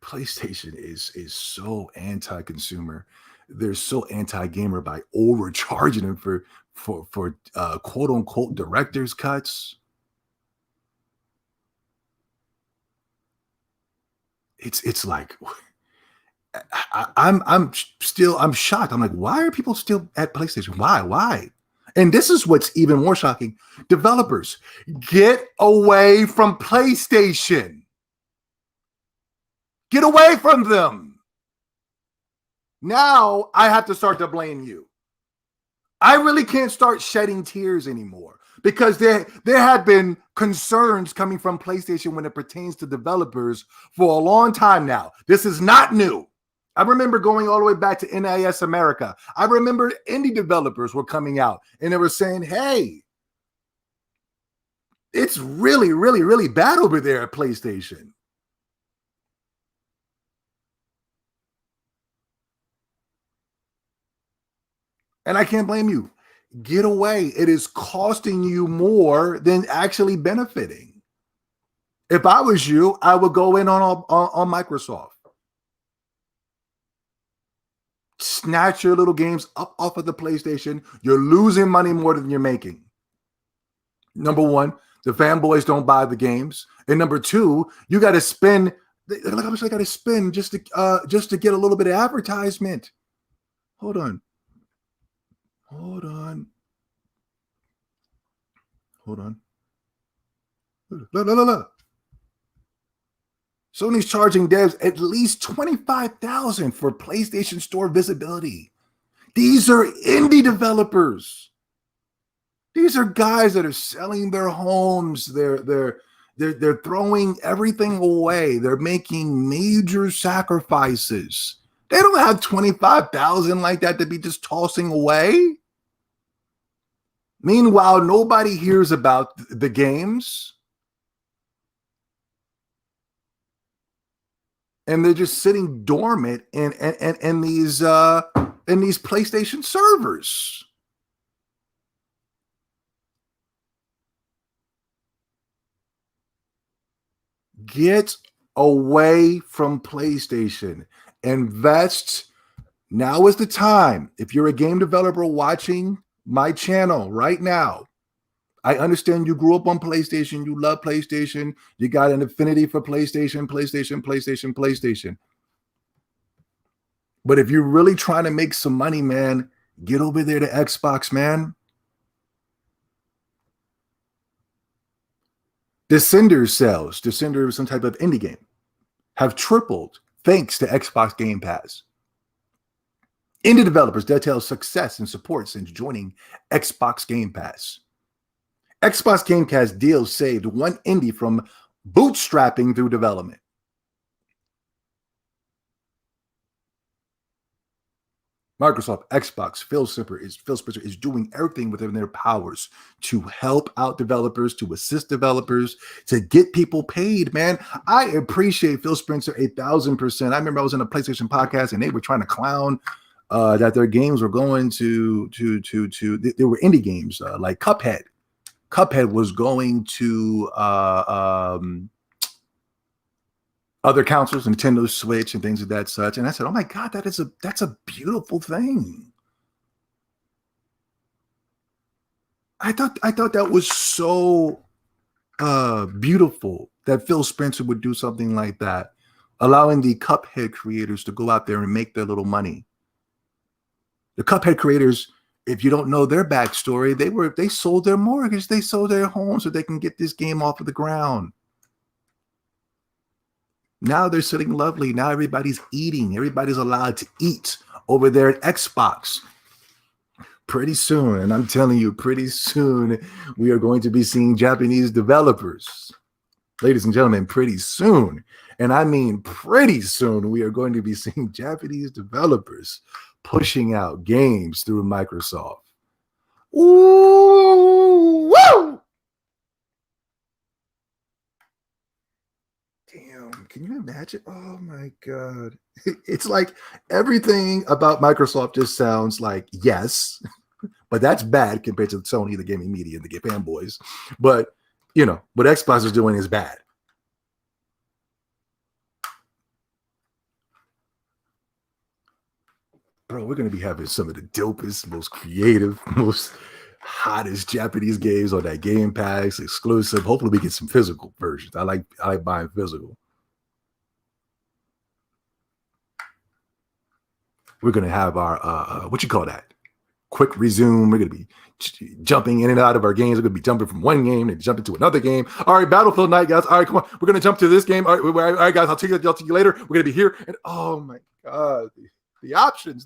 Speaker 1: PlayStation is so anti-consumer. They're so anti-gamer by overcharging them for quote unquote director's cuts. It's like I'm shocked. I'm like, why are people still at PlayStation? Why? And this is what's even more shocking. Developers, get away from PlayStation. Get away from them. Now I have to start to blame you. I really can't start shedding tears anymore because there have been concerns coming from PlayStation when it pertains to developers for a long time now. This is not new. I remember going all the way back to NIS America. I remember indie developers were coming out and they were saying, hey, it's really, really, really bad over there at PlayStation. And I can't blame you. Get away. It is costing you more than actually benefiting. If I was you, I would go in on Microsoft. Snatch your little games up off of the PlayStation. You're losing money more than you're making. Number one, the fanboys don't buy the games, and number two, you got to spend. Look how much I got to spend just to get a little bit of advertisement. Hold on, hold on, hold on. Look. Sony's charging devs at least $25,000 for PlayStation Store visibility. These are indie developers. These are guys that are selling their homes. They're throwing everything away. They're making major sacrifices. They don't have 25,000 like that to be just tossing away. Meanwhile, nobody hears about the games. And they're just sitting dormant in these PlayStation servers. Get away from PlayStation. Invest. Now is the time. If you're a game developer watching my channel right now, I understand you grew up on PlayStation. You love PlayStation. You got an affinity for PlayStation. But if you're really trying to make some money, man, get over there to Xbox, man. Descender sales, Descender is some type of indie game, have tripled thanks to Xbox Game Pass. Indie developers detail success and support since joining Xbox Game Pass. Xbox Game Pass deals saved one indie from bootstrapping through development. Microsoft, Xbox, Phil Spencer is doing everything within their powers to help out developers, to assist developers, to get people paid, man. I appreciate Phil Spencer 1,000%. I remember I was in a PlayStation podcast and they were trying to clown that their games were going to they were indie games like Cuphead. Cuphead was going to other consoles, Nintendo Switch and things of that such. And I said, oh my God, that's a beautiful thing. I thought that was so beautiful that Phil Spencer would do something like that, allowing the Cuphead creators to go out there and make their little money. The Cuphead creators, if you don't know their backstory, they sold their mortgage, they sold their home so they can get this game off of the ground. Now they're sitting lovely. Now everybody's eating. Everybody's allowed to eat over there at Xbox. Pretty soon, and I'm telling you, pretty soon, we are going to be seeing Japanese developers. Ladies and gentlemen, pretty soon, and I mean pretty soon, we are going to be seeing Japanese developers pushing out games through Microsoft. Ooh, woo! Damn, can you imagine? Oh my God. It's like everything about Microsoft just sounds like yes, but that's bad compared to Sony, the gaming media, and the fanboys. But, you know, what Xbox is doing is bad. Bro, we're going to be having some of the dopest, most creative, most hottest Japanese games on that Game Pass exclusive. Hopefully we get some physical versions. I like buying physical. We're going to have our what you call that? Quick resume. We're going to be jumping in and out of our games. We're going to be jumping from one game and jumping to another game. All right, Battlefield Night, guys. All right, come on. We're going to jump to this game. All right, guys. I'll take you later. We're going to be here. And oh my God. The options,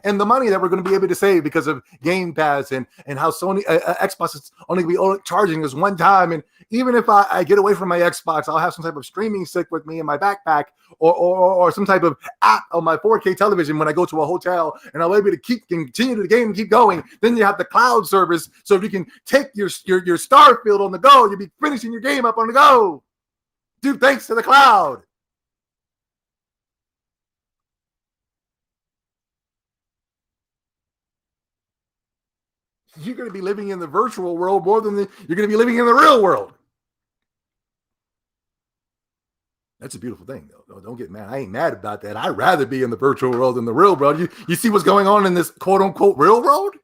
Speaker 1: and the money that we're going to be able to save because of Game Pass and how Sony Xbox is only going to be charging us one time. And even if I get away from my Xbox, I'll have some type of streaming stick with me in my backpack or some type of app on my 4K television when I go to a hotel, and I'll be able to continue the game and keep going. Then you have the cloud service, so if you can take your Starfield on the go, you'll be finishing your game up on the go. Dude, thanks to the cloud. You're going to be living in the virtual world more than you're going to be living in the real world. That's a beautiful thing, though. No, don't get mad. I ain't mad about that. I'd rather be in the virtual world than the real world. You see what's going on in this quote unquote real world?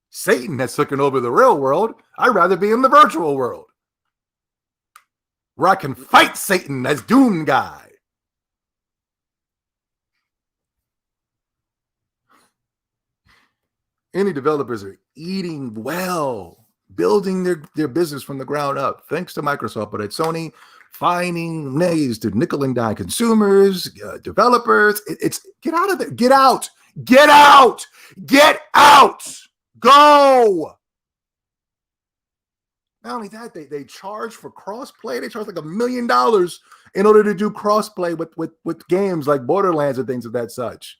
Speaker 1: Satan has taken over the real world. I'd rather be in the virtual world where I can fight Satan as Doom Guy. Any developers are eating well, building their business from the ground up, thanks to Microsoft. But at Sony, finding ways to nickel and dime consumers, developers. It's get out of there. Get out. Get out. Get out. Go. Not only that, they charge for crossplay. They charge like $1 million in order to do crossplay with games like Borderlands and things of that such.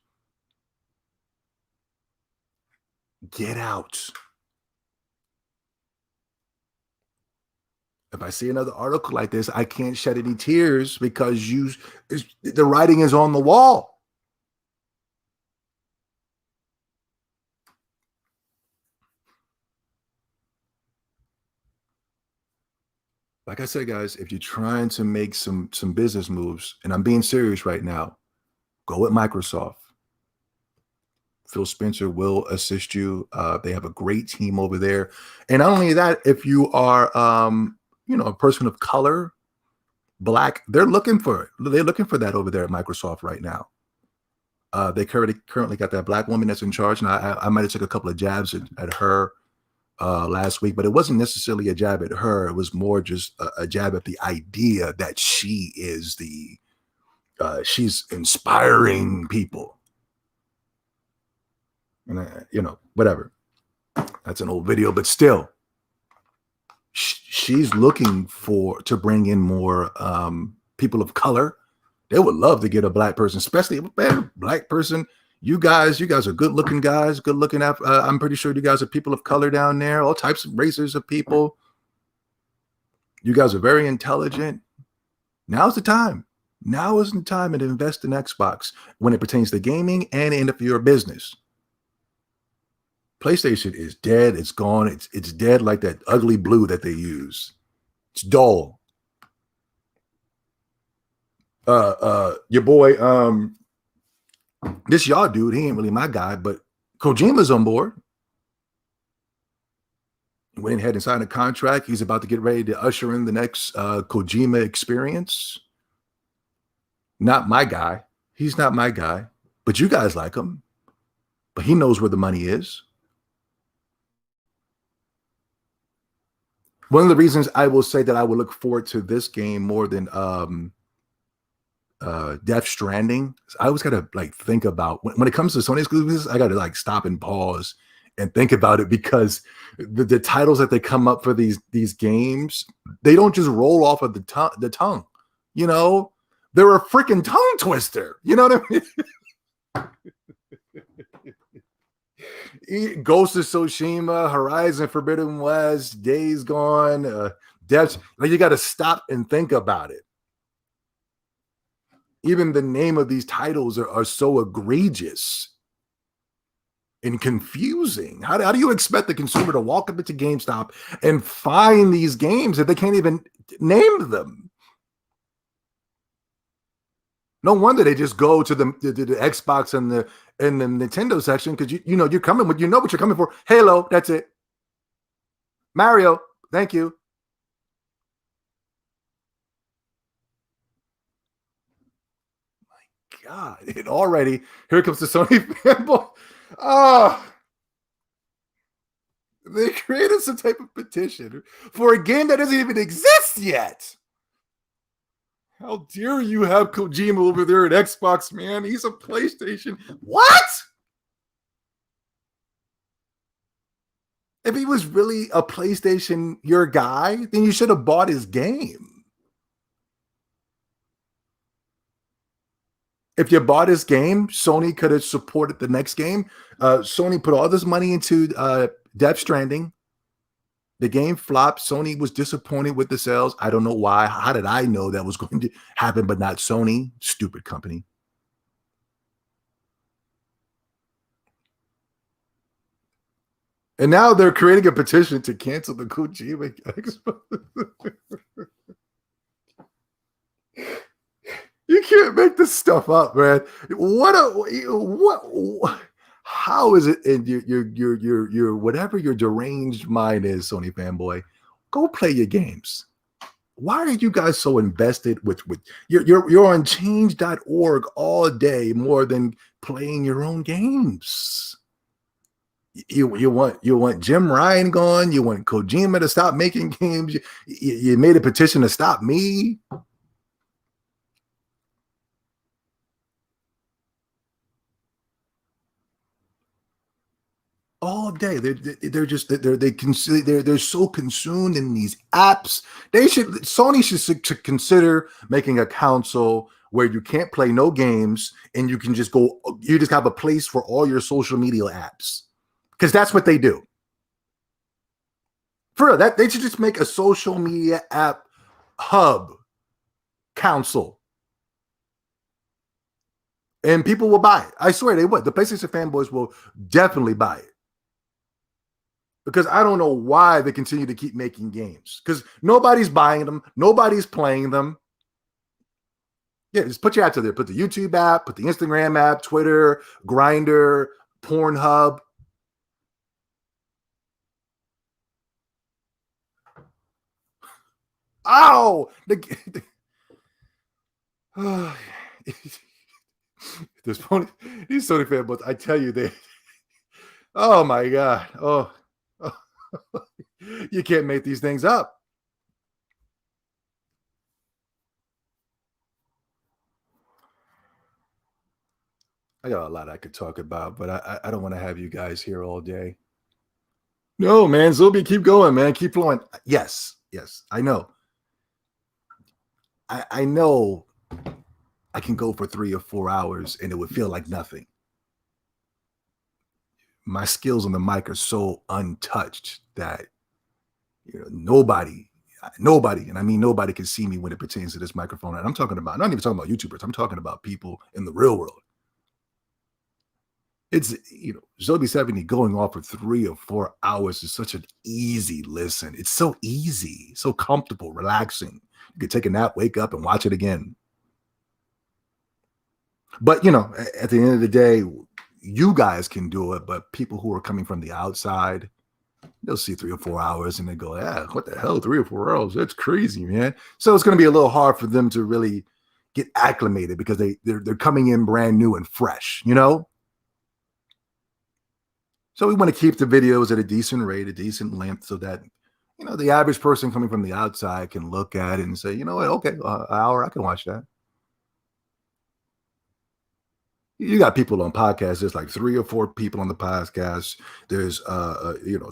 Speaker 1: Get out. If I see another article like this, I can't shed any tears because the writing is on the wall. Like I said, guys, if you're trying to make some business moves, and I'm being serious right now, go with Microsoft. Phil Spencer will assist you. They have a great team over there. And not only that, if you are, a person of color, Black, they're looking for it. They're looking for that over there at Microsoft right now. They currently got that Black woman that's in charge. And I might have took a couple of jabs at her last week, but it wasn't necessarily a jab at her. It was more just a jab at the idea that she is she's inspiring people. And whatever. That's an old video, but still, she's looking to bring in more people of color. They would love to get a Black person, especially a Black person. You guys are good-looking guys, good-looking. I'm pretty sure you guys are people of color down there, all types of races of people. You guys are very intelligent. Now's the time. Now is the time to invest in Xbox when it pertains to gaming and in your business. PlayStation is dead. It's gone. It's dead like that ugly blue that they use. It's dull. Your boy, this y'all dude, he ain't really my guy, but Kojima's on board. Went ahead and signed a contract. He's about to get ready to usher in the next Kojima experience. Not my guy. He's not my guy, but you guys like him. But he knows where the money is. One of the reasons I will say that I will look forward to this game more than Death Stranding, I always got to think about when it comes to Sony exclusives, I got to stop and pause and think about it, because the titles that they come up for these games, they don't just roll off of the tongue. They're a freaking tongue twister. You know what I mean? Ghost of Tsushima, Horizon Forbidden West, Days Gone, Death. You got to stop and think about it. Even the name of these titles are so egregious and confusing. How do you expect the consumer to walk up into GameStop and find these games if they can't even name them? No wonder they just go to the Xbox and the Nintendo section, because you're coming with, what you're coming for. Halo, that's it. Mario, thank you. My God, it already, here comes the Sony fanboy. They created some type of petition for a game that doesn't even exist yet. How dare you have Kojima over there at Xbox, man? He's a PlayStation. What? If he was really a PlayStation, your guy, then you should have bought his game. If you bought his game, Sony could have supported the next game. Sony put all this money into Death Stranding. The game flopped. Sony was disappointed with the sales. I don't know why. How did I know that was going to happen, but not Sony? Stupid company. And now they're creating a petition to cancel the Kojima Expo. You can't make this stuff up, man. What? How is it in your whatever your deranged mind is, Sony fanboy? Go play your games. Why are you guys so invested with you're on change.org all day more than playing your own games? You want Jim Ryan gone, you want Kojima to stop making games, you made a petition to stop me. All day they're so consumed in these apps. Sony should consider making a console where you can't play no games and you just have a place for all your social media apps, because that's what they do. For real, that they should just make a social media app hub console and people will buy it. I swear they would. The PlayStation fanboys will definitely buy it. Because I don't know why they continue to keep making games. Because nobody's buying them. Nobody's playing them. Yeah, just put your app to there. Put the YouTube app, put the Instagram app, Twitter, Grindr, Pornhub. Ow! These Sony fanboys, I tell you, oh my God. Oh. You can't make these things up. I got a lot I could talk about, but I don't want to have you guys here all day. No, man, Zilby, keep going, man. Keep flowing. Yes, I know. I know I can go for 3 or 4 hours and it would feel like nothing. My skills on the mic are so untouched that nobody, and I mean nobody can see me when it pertains to this microphone. And I'm not even talking about YouTubers. I'm talking about people in the real world. It's, Zobi 70 going off for 3 or 4 hours is such an easy listen. It's so easy, so comfortable, relaxing. You could take a nap, wake up, and watch it again. But, at the end of the day, you guys can do it, but people who are coming from the outside, they'll see 3 or 4 hours and they go, yeah, what the hell, 3 or 4 hours? That's crazy, man. So it's going to be a little hard for them to really get acclimated because they're coming in brand new and fresh, So we want to keep the videos at a decent rate, a decent length, so that, the average person coming from the outside can look at it and say, you know what, okay, an hour, I can watch that. You got people on podcasts. There's like 3 or 4 people on the podcast. There's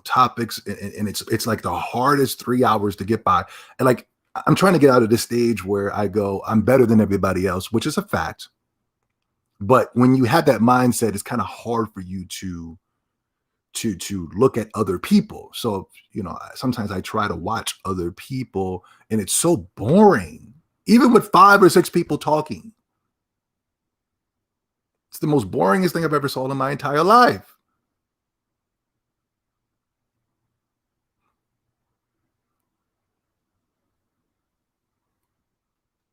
Speaker 1: topics, and it's like the hardest 3 hours to get by. And like I'm trying to get out of this stage where I go, I'm better than everybody else, which is a fact. But when you have that mindset, it's kind of hard for you to look at other people. So sometimes I try to watch other people, and it's so boring, even with 5 or 6 people talking. It's the most boringest thing I've ever saw in my entire life.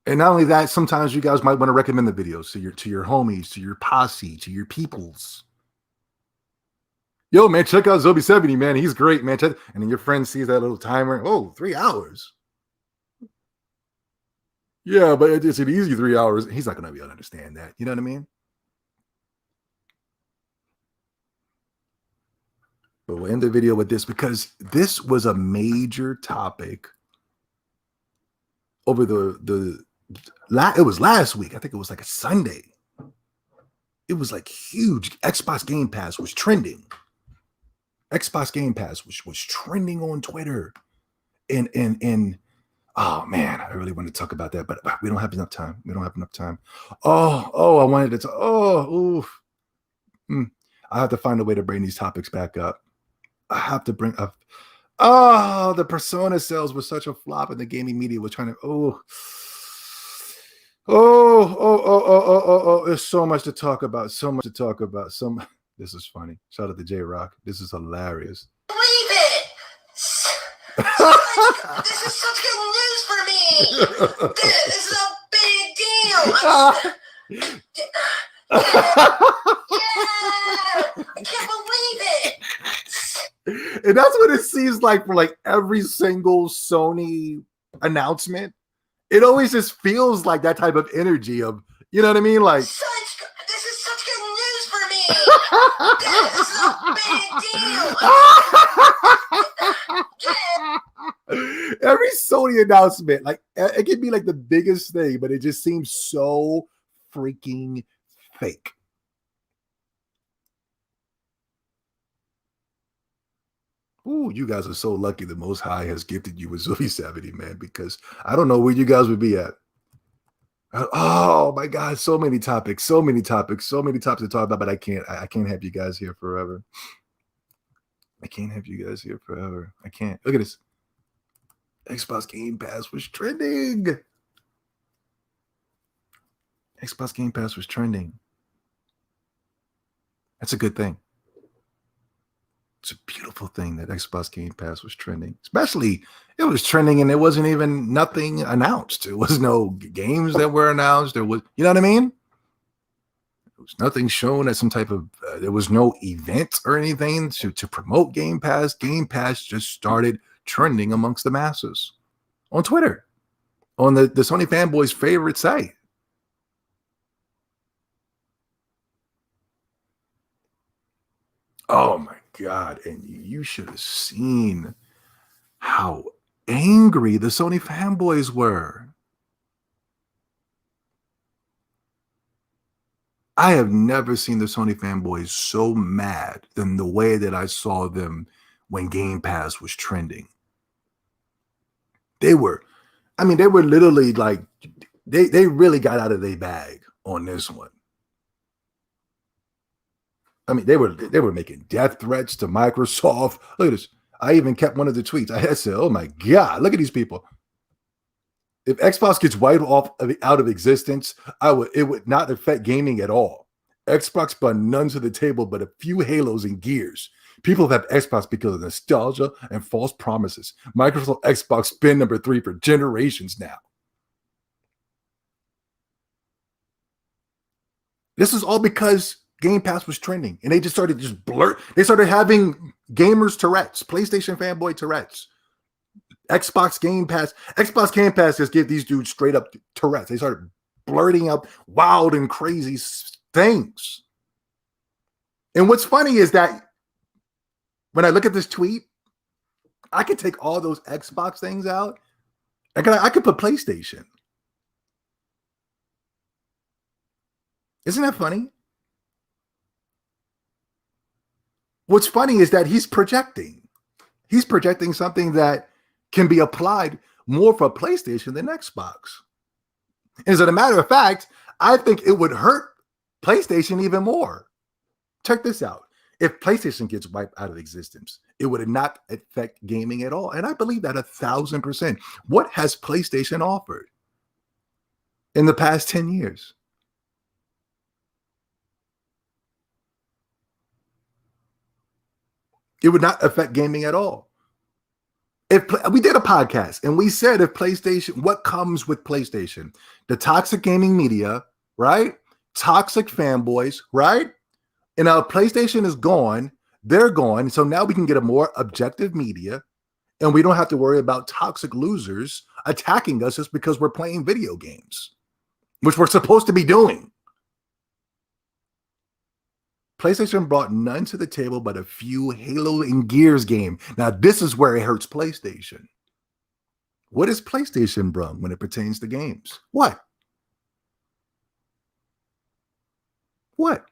Speaker 1: And not only that, sometimes you guys might want to recommend the videos to your homies, to your posse, to your peoples. Yo, man, check out Zobi 70, man. He's great, man. And then your friend sees that little timer. Oh, 3 hours. Yeah, but it's an easy 3 hours. He's not going to be able to understand that. You know what I mean? But we'll end the video with this because this was a major topic over it was last week. I think it was like a Sunday. It was like huge. Xbox Game Pass was trending. Xbox Game Pass was trending on Twitter. And oh man, I really want to talk about that, but we don't have enough time. Oh, I wanted to I have to find a way to bring these topics back up. I have to bring up. Oh, the Persona sales was such a flop, and the gaming media was trying to. There's so much to talk about. This is funny. Shout out to J Rock. This is hilarious.
Speaker 2: This is such good news for me. This is a big deal. I can't believe it.
Speaker 1: And that's what it seems like for like every single Sony announcement. It always just feels like that type of energy of, you know what I mean? Like,
Speaker 2: this is such good news for me. This is a big deal.
Speaker 1: Every Sony announcement, like it can be like the biggest thing, but it just seems so freaking fake. Ooh, you guys are so lucky the Most High has gifted you with Zoe 70, man, because I don't know where you guys would be at. Oh my God, so many topics to talk about, but I can't have you guys here forever. I can't have you guys here forever. I can't. Look at this. Xbox Game Pass was trending. Xbox Game Pass was trending. That's a good thing. It's a beautiful thing that Xbox Game Pass was trending. Especially, it was trending and there wasn't even nothing announced. There was no games that were announced. There was, you know what I mean? There was nothing shown as some type of, there was no event or anything to promote Game Pass. Game Pass just started trending amongst the masses on Twitter, on the Sony fanboys' favorite site. Oh my God. And you should have seen how angry the Sony fanboys were. I have never seen the Sony fanboys so mad than the way that I saw them when Game Pass was trending. They were literally like, they really got out of their bag on this one. I mean, they were making death threats to Microsoft. Look at this. I even kept one of the tweets. I said, "Oh my God, look at these people. If Xbox gets wiped out of existence, it would not affect gaming at all. Xbox brought none to the table but a few Halos and Gears. People have Xbox because of nostalgia and false promises. Microsoft Xbox been number 3 for generations now." This is all because Game Pass was trending, and they just started They started having gamers Tourette's, PlayStation fanboy Tourette's. Xbox Game Pass just give these dudes straight up Tourette's. They started blurting out wild and crazy things. And what's funny is that when I look at this tweet, I could take all those Xbox things out. I could put PlayStation. Isn't that funny? What's funny is that he's projecting. He's projecting something that can be applied more for PlayStation than Xbox. As a matter of fact, I think it would hurt PlayStation even more. Check this out. If PlayStation gets wiped out of existence, it would not affect gaming at all. And I believe that 1,000%. What has PlayStation offered in the past 10 years? It would not affect gaming at all. If we did a podcast and we said if PlayStation, what comes with PlayStation? The toxic gaming media, right? Toxic fanboys, right? And now PlayStation is gone. They're gone. So now we can get a more objective media and we don't have to worry about toxic losers attacking us just because we're playing video games, which we're supposed to be doing. PlayStation brought none to the table but a few Halo and Gears game. Now, this is where it hurts PlayStation. What is PlayStation brought when it pertains to games? What? What?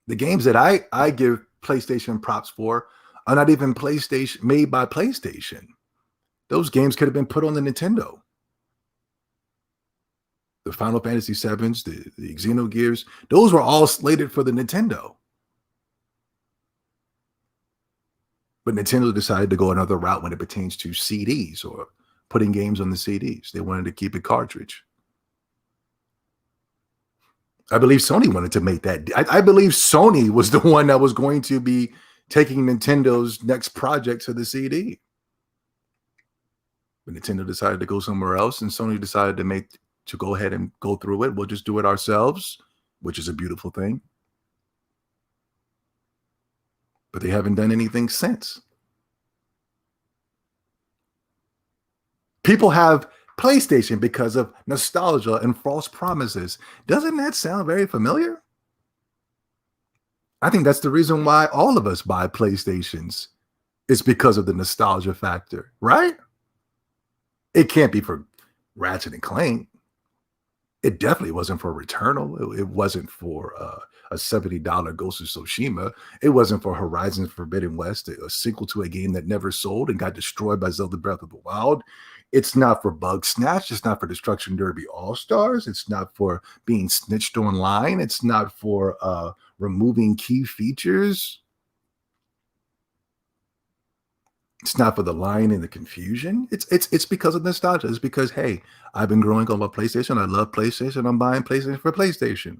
Speaker 1: The games that I give PlayStation props for are not even PlayStation made by PlayStation. Those games could have been put on the Nintendo. The Final Fantasy VIIs, the Xenogears, those were all slated for the Nintendo. But Nintendo decided to go another route when it pertains to CDs or putting games on the CDs. They wanted to keep it cartridge. I believe Sony wanted to make that. I believe Sony was the one that was going to be taking Nintendo's next project to the CD. But Nintendo decided to go somewhere else, and Sony decided to go ahead and go through it. We'll just do it ourselves, which is a beautiful thing. But they haven't done anything since. People have PlayStation because of nostalgia and false promises. Doesn't that sound very familiar? I think that's the reason why all of us buy PlayStations. It's because of the nostalgia factor, right? It can't be for Ratchet and Clank. It definitely wasn't for Returnal. It wasn't for a $70 Ghost of Tsushima. It wasn't for Horizon Forbidden West, a sequel to a game that never sold and got destroyed by Zelda Breath of the Wild. It's not for Bug Snatch. It's not for Destruction Derby All-Stars. It's not for being snitched online. It's not for removing key features. It's not for the lying and the confusion. It's because of nostalgia. It's because, hey, I've been growing up on PlayStation. I love PlayStation. I'm buying PlayStation for PlayStation.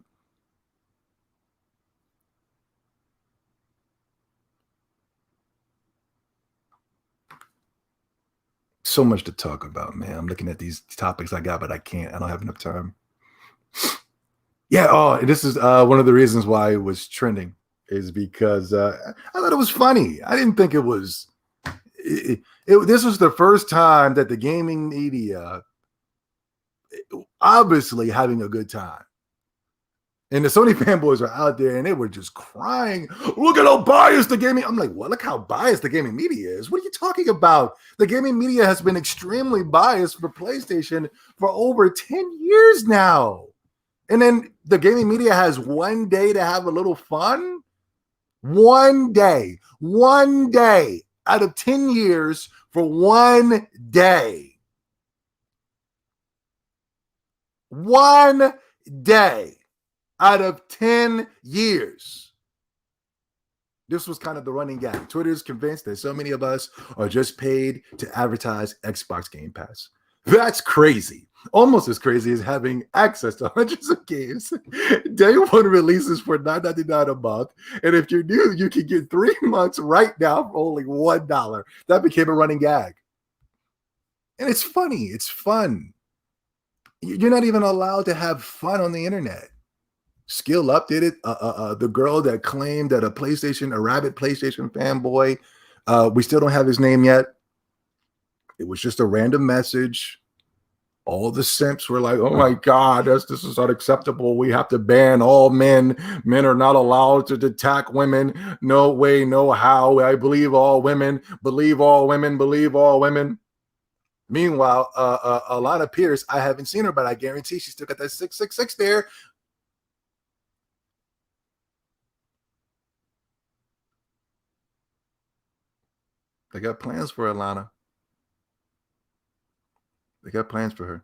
Speaker 1: So much to talk about, man. I'm looking at these topics I got, but I can't. I don't have enough time. Yeah. Oh, this is one of the reasons why it was trending is because I thought it was funny. I didn't think it was. This was the first time that the gaming media obviously having a good time. And the Sony fanboys are out there and they were just crying. Look at how biased the gaming. I'm like, what? Look how biased the gaming media is. What are you talking about? The gaming media has been extremely biased for PlayStation for over 10 years now. And then the gaming media has one day to have a little fun. One day out of 10 years for one day. One day out of 10 years. This was kind of the running gag. Twitter is convinced that so many of us are just paid to advertise Xbox Game Pass. That's crazy. Almost as crazy as having access to hundreds of games. Day one releases for $9.99 a month. And if you're new, you can get 3 months right now for only $1. That became a running gag. And it's funny. It's fun. You're not even allowed to have fun on the internet. Skill Up did it. The girl that claimed that a rabid PlayStation fanboy, we still don't have his name yet. It was just a random message. All the simps were like, oh my God, this is unacceptable. We have to ban all men. Men are not allowed to attack women. No way, no how. I believe all women. Believe all women. Believe all women. Meanwhile, Alana Pierce, I haven't seen her, but I guarantee she's still got that 666 there. They got plans for Alana. They got plans for her.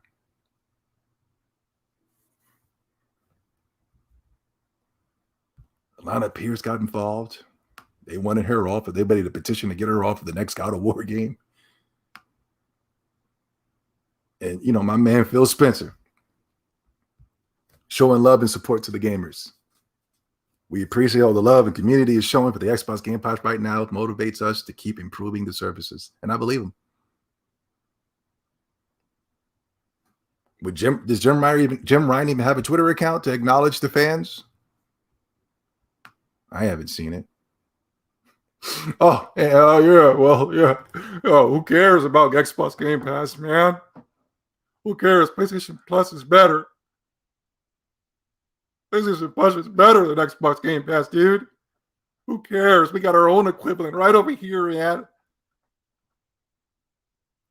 Speaker 1: Alana Pierce got involved. They wanted her off. They ready to petition to get her off of the next God of War game. And, you know, my man, Phil Spencer, showing love and support to the gamers. We appreciate all the love and community is showing for the Xbox Game Pass right now. It motivates us to keep improving the services. And I believe him. Does Jim Ryan even have a Twitter account to acknowledge the fans? I haven't seen it. Oh, yeah. Well, yeah. Oh, who cares about Xbox Game Pass, man? Who cares? PlayStation Plus is better. PlayStation Plus is better than Xbox Game Pass, dude. Who cares? We got our own equivalent right over here, man.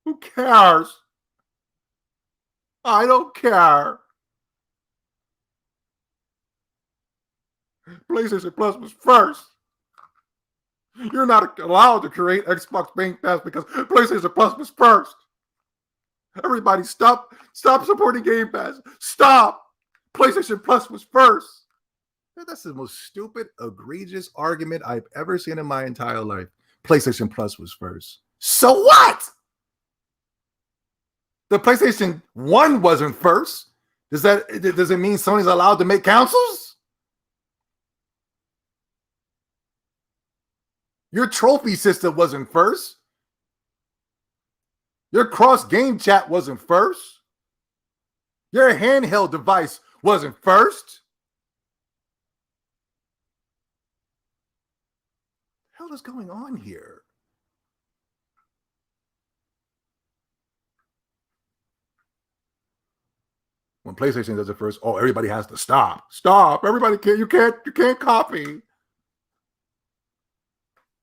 Speaker 1: Who cares? I don't care. PlayStation Plus was first. You're not allowed to create Xbox Game Pass because PlayStation Plus was first. Everybody stop supporting Game Pass. Stop. PlayStation Plus was first. That's the most stupid, egregious argument I've ever seen in my entire life. PlayStation Plus was first. So what? The PlayStation 1 wasn't first. Does it mean Sony's allowed to make consoles? Your trophy system wasn't first. Your cross game chat wasn't first. Your handheld device wasn't first. What the hell is going on here? When PlayStation does it first, oh, everybody has to stop. Stop. Everybody can't, you can't copy.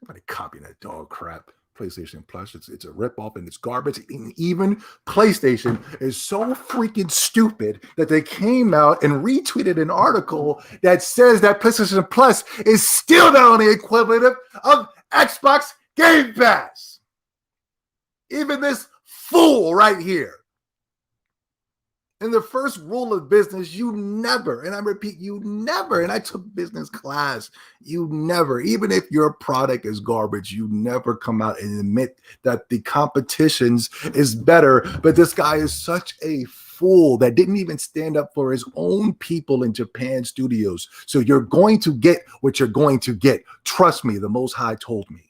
Speaker 1: Nobody copying that dog crap. PlayStation Plus, it's a ripoff and it's garbage. And even PlayStation is so freaking stupid that they came out and retweeted an article that says that PlayStation Plus is still not on the equivalent of Xbox Game Pass. Even this fool right here. And the first rule of business, you never, and I repeat, you never, and I took business class, you never, even if your product is garbage, you never come out and admit that the competition's is better. But this guy is such a fool that didn't even stand up for his own people in Japan studios. So you're going to get what you're going to get. Trust me, the Most High told me.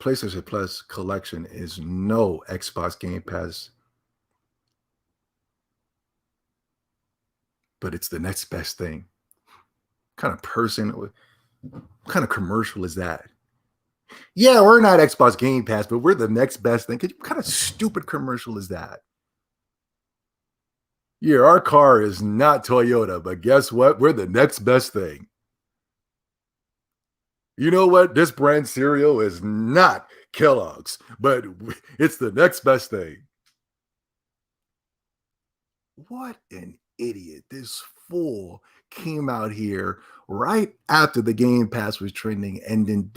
Speaker 1: PlayStation Plus collection is no Xbox Game Pass, but it's the next best thing. What kind of person, what kind of commercial is that? Yeah, we're not Xbox Game Pass, but we're the next best thing. What kind of stupid commercial is that? Yeah, our car is not Toyota, but guess what? We're the next best thing. You know what? This brand cereal is not Kellogg's, but it's the next best thing. What an idiot. This fool came out here right after the Game Pass was trending and then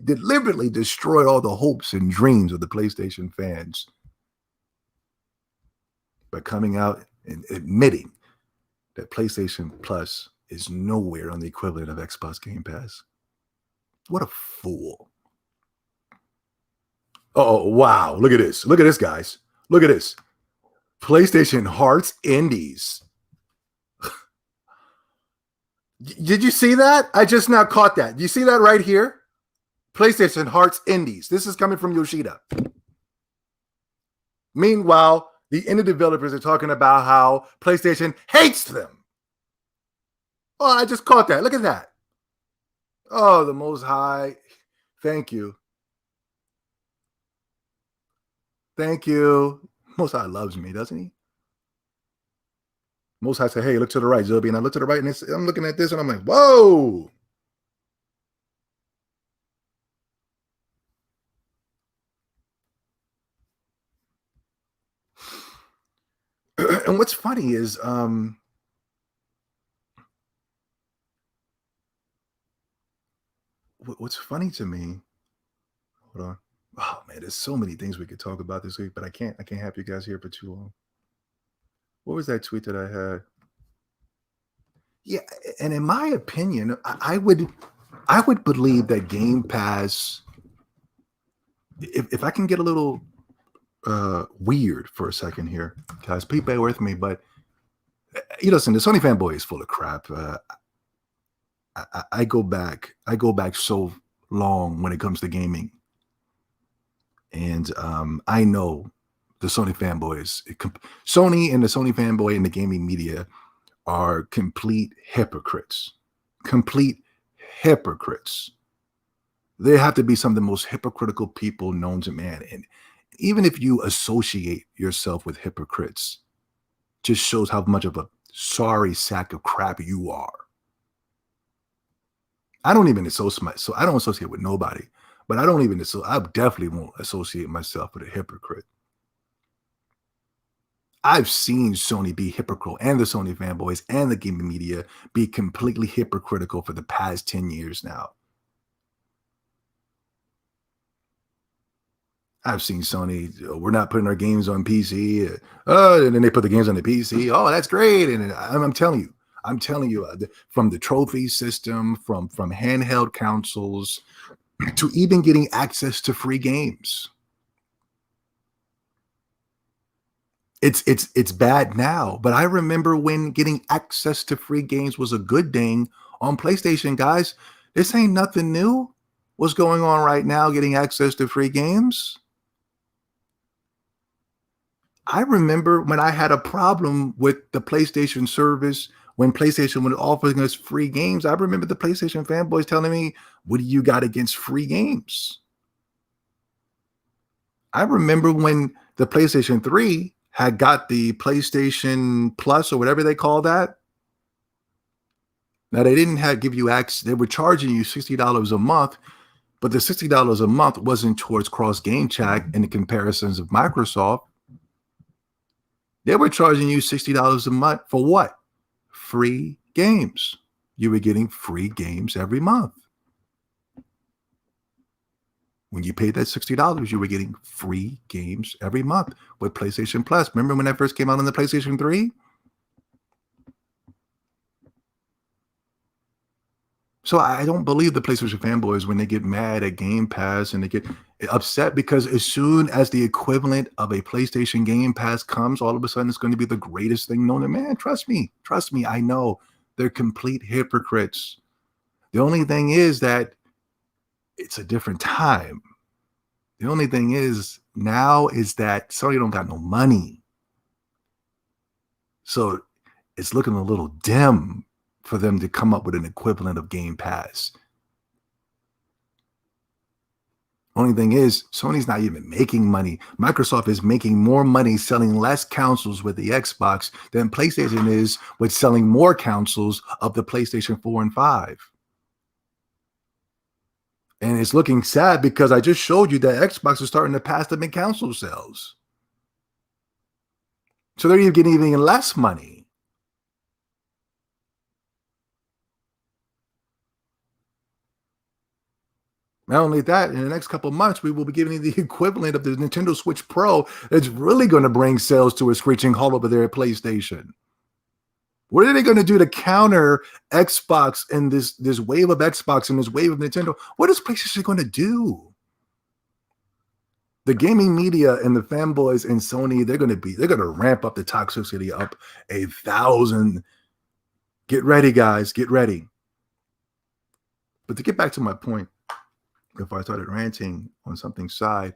Speaker 1: deliberately destroyed all the hopes and dreams of the PlayStation fans by coming out and admitting that PlayStation Plus is nowhere on the equivalent of Xbox Game Pass. What a fool. Oh, wow. Look at this. Look at this, guys. Look at this. PlayStation Hearts Indies. Did you see that? I just now caught that. You see that right here? PlayStation Hearts Indies. This is coming from Yoshida. Meanwhile, the indie developers are talking about how PlayStation hates them. Oh, I just caught that. Look at that. Oh, the Most High. Thank you. Thank you. Most High loves me, doesn't he? Most High said, hey, look to the right, Zilby. And I look to the right, and I'm looking at this, and I'm like, whoa. And what's funny is, what's funny to me, hold on. Oh man, there's so many things we could talk about this week, but I can't have you guys here for too long. What was that tweet that I had? Yeah, and in my opinion, I would believe that Game Pass, if I can get a little weird for a second here, guys, please bear with me, but you listen, the Sony fanboy is full of crap. I go back so long when it comes to gaming. And I know the Sony fanboys, Sony and the Sony fanboy and the gaming media are complete hypocrites. Complete hypocrites. They have to be some of the most hypocritical people known to man. And even if you associate yourself with hypocrites, just shows how much of a sorry sack of crap you are. I don't even associate, so I don't associate with nobody. But I definitely won't associate myself with a hypocrite. I've seen Sony be hypocritical, and the Sony fanboys and the gaming media be completely hypocritical for the past 10 years now. I've seen Sony, we're not putting our games on PC. And then they put the games on the PC. Oh, that's great. And I'm telling you, from the trophy system, from handheld consoles, to even getting access to free games. It's bad now, but I remember when getting access to free games was a good thing on PlayStation, guys. This ain't nothing new. What's going on right now getting access to free games? I remember when I had a problem with the PlayStation service when PlayStation was offering us free games. I remember the PlayStation fanboys telling me, "What do you got against free games?" I remember when the PlayStation 3 had got the PlayStation Plus or whatever they call that. Now they didn't have give you access, they were charging you $60 a month, but the $60 a month wasn't towards cross game chat in the comparisons of Microsoft. They were charging you $60 a month for what? Free games. You were getting free games every month. When you paid that $60, you were getting free games every month with PlayStation Plus. Remember when that first came out on the PlayStation 3? So I don't believe the PlayStation fanboys when they get mad at Game Pass and they get upset because as soon as the equivalent of a PlayStation Game Pass comes, all of a sudden it's going to be the greatest thing known to man. Trust me, I know they're complete hypocrites. The only thing is that it's a different time. The only thing is now is that Sony don't got no money. So it's looking a little dim for them to come up with an equivalent of Game Pass. Only thing is, Sony's not even making money. Microsoft is making more money selling less consoles with the Xbox than PlayStation is with selling more consoles of the PlayStation 4 and 5. And it's looking sad because I just showed you that Xbox is starting to pass them in console sales. So they're getting even less money. Not only that, in the next couple of months, we will be giving you the equivalent of the Nintendo Switch Pro that's really going to bring sales to a screeching halt over there at PlayStation. What are they going to do to counter Xbox and this wave of Xbox and this wave of Nintendo? What is PlayStation going to do? The gaming media and the fanboys and Sony, they're going to ramp up the toxicity up 1,000. Get ready, guys. Get ready. But to get back to my point, before I started ranting on something side,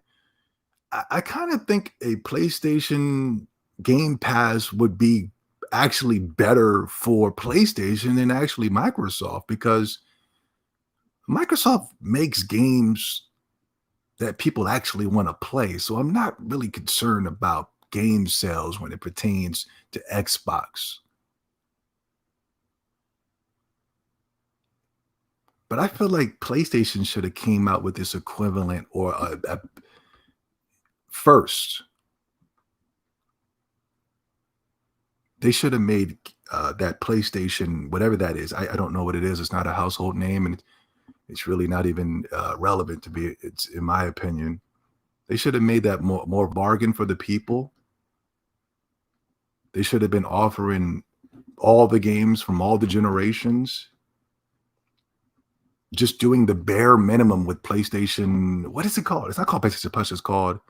Speaker 1: I kind of think a PlayStation Game Pass would be actually better for PlayStation than actually Microsoft, because Microsoft makes games that people actually want to play. So I'm not really concerned about game sales when it pertains to Xbox. But I feel like PlayStation should have came out with this equivalent or first. They should have made that PlayStation, whatever that is. I don't know what it is. It's not a household name, and it's really not even relevant to be. It's in my opinion. They should have made that more bargain for the people. They should have been offering all the games from all the generations. Just doing the bare minimum with PlayStation. What is it called? It's not called PlayStation Plus. It's called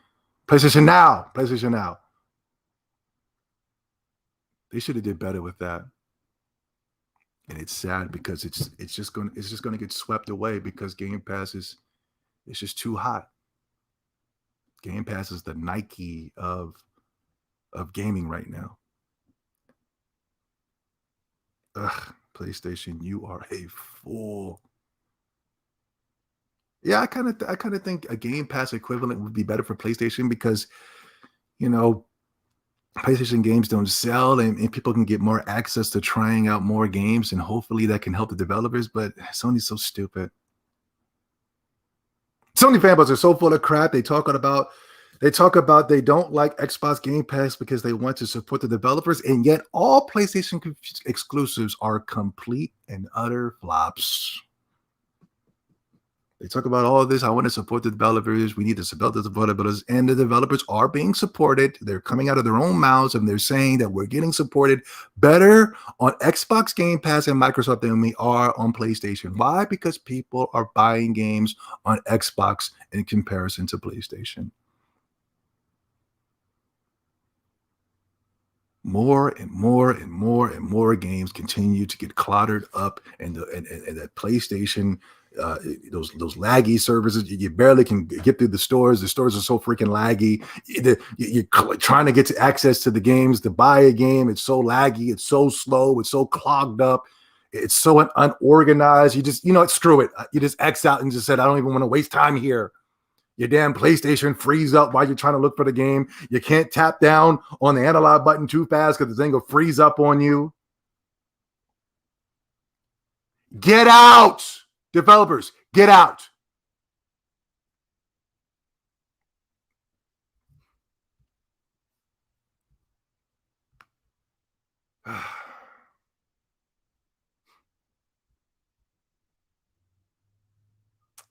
Speaker 1: PlayStation Now. PlayStation Now. They should have did better with that. And it's sad because it's just going to get swept away because Game Pass is it's just too hot. Game Pass is the Nike of gaming right now. Ugh, PlayStation, you are a fool. Yeah, I kind of think a Game Pass equivalent would be better for PlayStation because, you know, PlayStation games don't sell and people can get more access to trying out more games, and hopefully that can help the developers. But Sony's so stupid. Sony fanboys are so full of crap. They talk about they don't like Xbox Game Pass because they want to support the developers, and yet all PlayStation exclusives are complete and utter flops. They talk about all of this. I want to support the developers. We need to support the developers, and the developers are being supported. They're coming out of their own mouths and they're saying that we're getting supported better on Xbox Game Pass and Microsoft than we are on PlayStation. Why? Because people are buying games on Xbox in comparison to PlayStation. more and more and more and more games continue to get cluttered up, and that PlayStation, those laggy services, you barely can get through the stores. The stores are so freaking laggy. You're trying to get to access to the games to buy a game. It's so laggy. It's so slow. It's so clogged up. It's so unorganized. You just, screw it. You just X out and just said, I don't even want to waste time here. Your damn PlayStation freeze up while you're trying to look for the game. You can't tap down on the analog button too fast because the thing will freeze up on you. Get out, developers. Get out.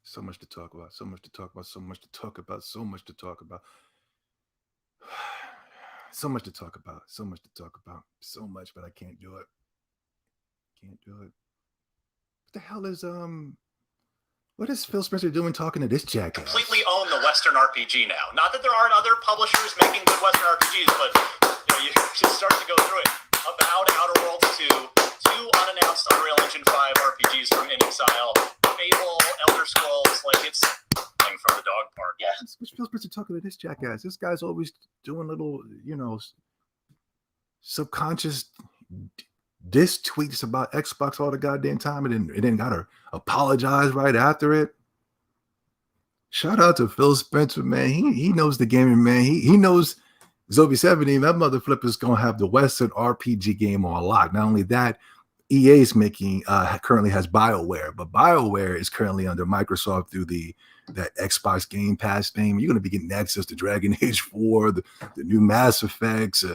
Speaker 1: So much to talk about. So much to talk about. So much to talk about. So much to talk about. So much to talk about. So much to talk about. So much, but I can't do it. Can't do it. What the hell is what is Phil Spencer doing talking to this jackass?
Speaker 3: Completely own the Western RPG now. Not that there aren't other publishers making good Western RPGs, but you just start to go through it. Avowed Outer Worlds 2, 2 unannounced Unreal Engine 5 RPGs from InXile, Fable, Elder Scrolls, like it's coming from the dog park. Yeah.
Speaker 1: Phil Spencer talking to this jackass. This guy's always doing little, subconscious diss tweets about Xbox all the goddamn time, and then gotta apologize right after it. Shout out to Phil Spencer, man. He knows the gaming, man. He knows Zombie 17. That mother flipper's gonna have the Western RPG game on lock. Not only that, EA is making currently has BioWare, but BioWare is currently under Microsoft through that Xbox Game Pass thing. You're gonna be getting access to Dragon Age 4, the new Mass Effects.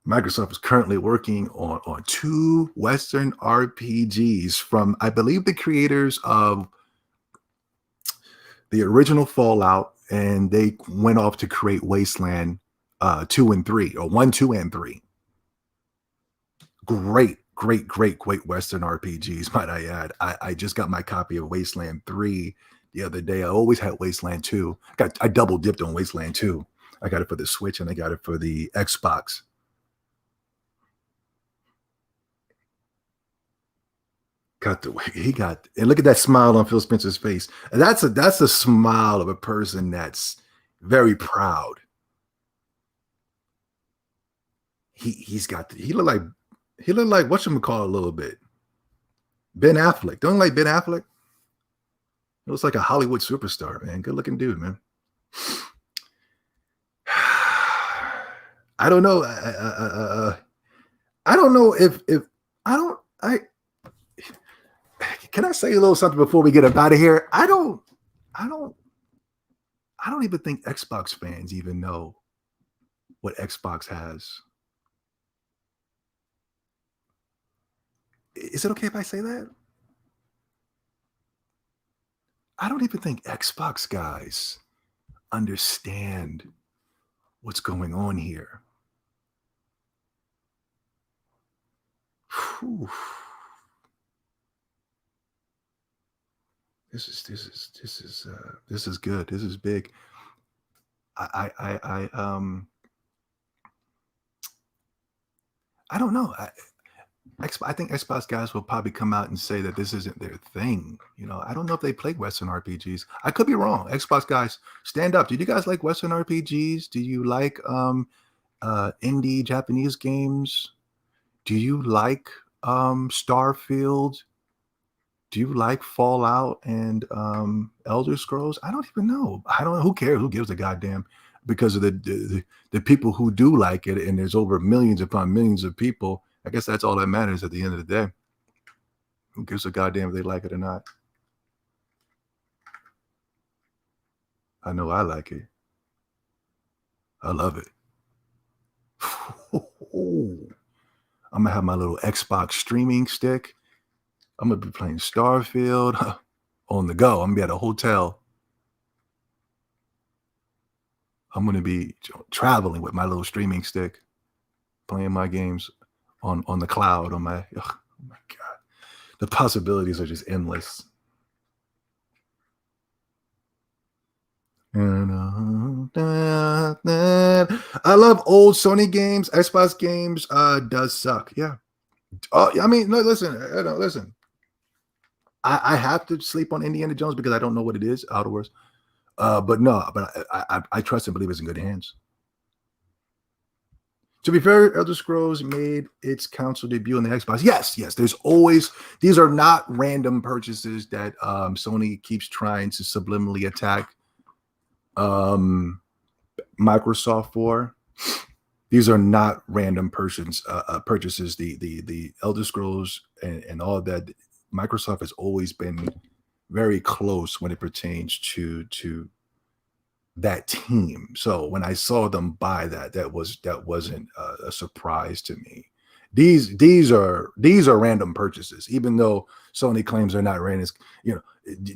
Speaker 1: Microsoft is currently working on 2 Western RPGs from, I believe, the creators of the original Fallout, and they went off to create Wasteland 2 and 3, or 1, 2, and 3. Great Western RPGs, might I add. I just got my copy of Wasteland 3 the other day. I always had Wasteland 2. I double dipped on Wasteland 2. I got it for the Switch and I got it for the Xbox. And look at that smile on Phil Spencer's face. And that's a smile of a person that's very proud. He looked like whatchamacallit a little bit. Ben Affleck. Don't you like Ben Affleck? He looks like a Hollywood superstar, man. Good looking dude, man. I don't know. I don't know if can I say a little something before we get up out of here? I don't even think Xbox fans even know what Xbox has. Is it okay if I say that? I don't even think Xbox guys understand what's going on here. Whew. This is good. This is big. I don't know. I think Xbox guys will probably come out and say that this isn't their thing. I don't know if they play Western RPGs. I could be wrong. Xbox guys, stand up. Do you guys like Western RPGs? Do you like indie Japanese games? Do you like Starfield? Do you like Fallout and Elder Scrolls? I don't even know. I don't know. Who cares? Who gives a goddamn? Because of the people who do like it, and there's over millions upon millions of people. I guess that's all that matters at the end of the day. Who gives a goddamn if they like it or not? I know I like it. I love it. I'm gonna have my little Xbox streaming stick. I'm gonna be playing Starfield on the go. I'm gonna be at a hotel. I'm gonna be traveling with my little streaming stick, playing my games on the cloud. Oh my God, the possibilities are just endless. I love old Sony games. Xbox games does suck. Yeah. Oh, I mean, no, listen, listen. I have to sleep on Indiana Jones because I don't know what it is. Outer Worlds. But no, but I trust and believe it's in good hands. To be fair, Elder Scrolls made its console debut on the Xbox. Yes, yes. There's always, these are not random purchases that Sony keeps trying to subliminally attack Microsoft for. These are not random purchases. The Elder Scrolls and all of that. Microsoft has always been very close when it pertains to that team. So when I saw them buy that wasn't a surprise to me. These are random purchases, even though Sony claims they're not random. You know,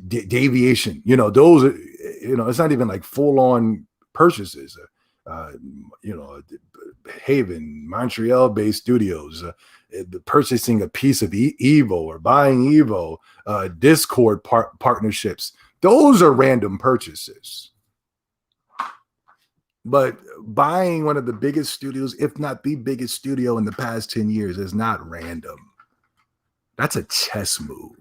Speaker 1: deviation. You know, those are, you know, it's not even like full on purchases. You know, Haven, Montreal-based studios, purchasing a piece of Evo or buying Evo, Discord partnerships. Those are random purchases. But buying one of the biggest studios, if not the biggest studio in the past 10 years, is not random. That's a chess move.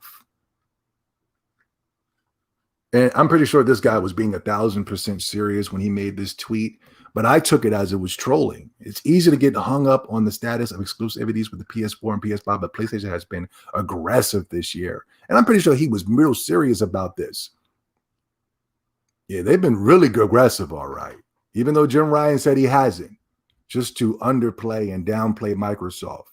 Speaker 1: And I'm pretty sure this guy was being 1,000% serious when he made this tweet, but I took it as it was trolling. It's easy to get hung up on the status of exclusivities with the PS4 and PS5, but PlayStation has been aggressive this year. And I'm pretty sure he was real serious about this. Yeah, they've been really aggressive, all right. Even though Jim Ryan said he hasn't, just to underplay and downplay Microsoft.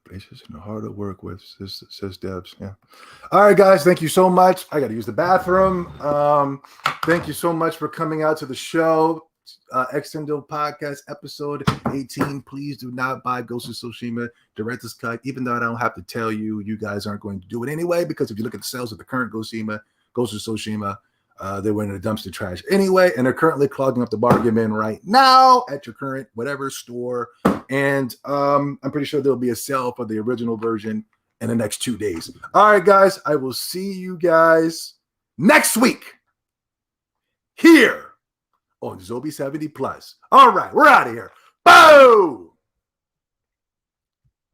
Speaker 1: Gracious and hard to work with, says Debs. Yeah. All right, guys. Thank you so much. I got to use the bathroom. Thank you so much for coming out to the show. X-Tendo podcast episode 18. Please do not buy Ghost of Tsushima director's cut, even though I don't have to tell you, you guys aren't going to do it anyway, because if you look at the sales of the current Ghost of Tsushima, they went in the dumpster trash anyway, and they're currently clogging up the bargain bin right now at your current whatever store. And I'm pretty sure there'll be a sale for the original version in the next 2 days. All right, guys, I will see you guys next week here on Zobi 70 Plus. All right, we're out of here. Boom!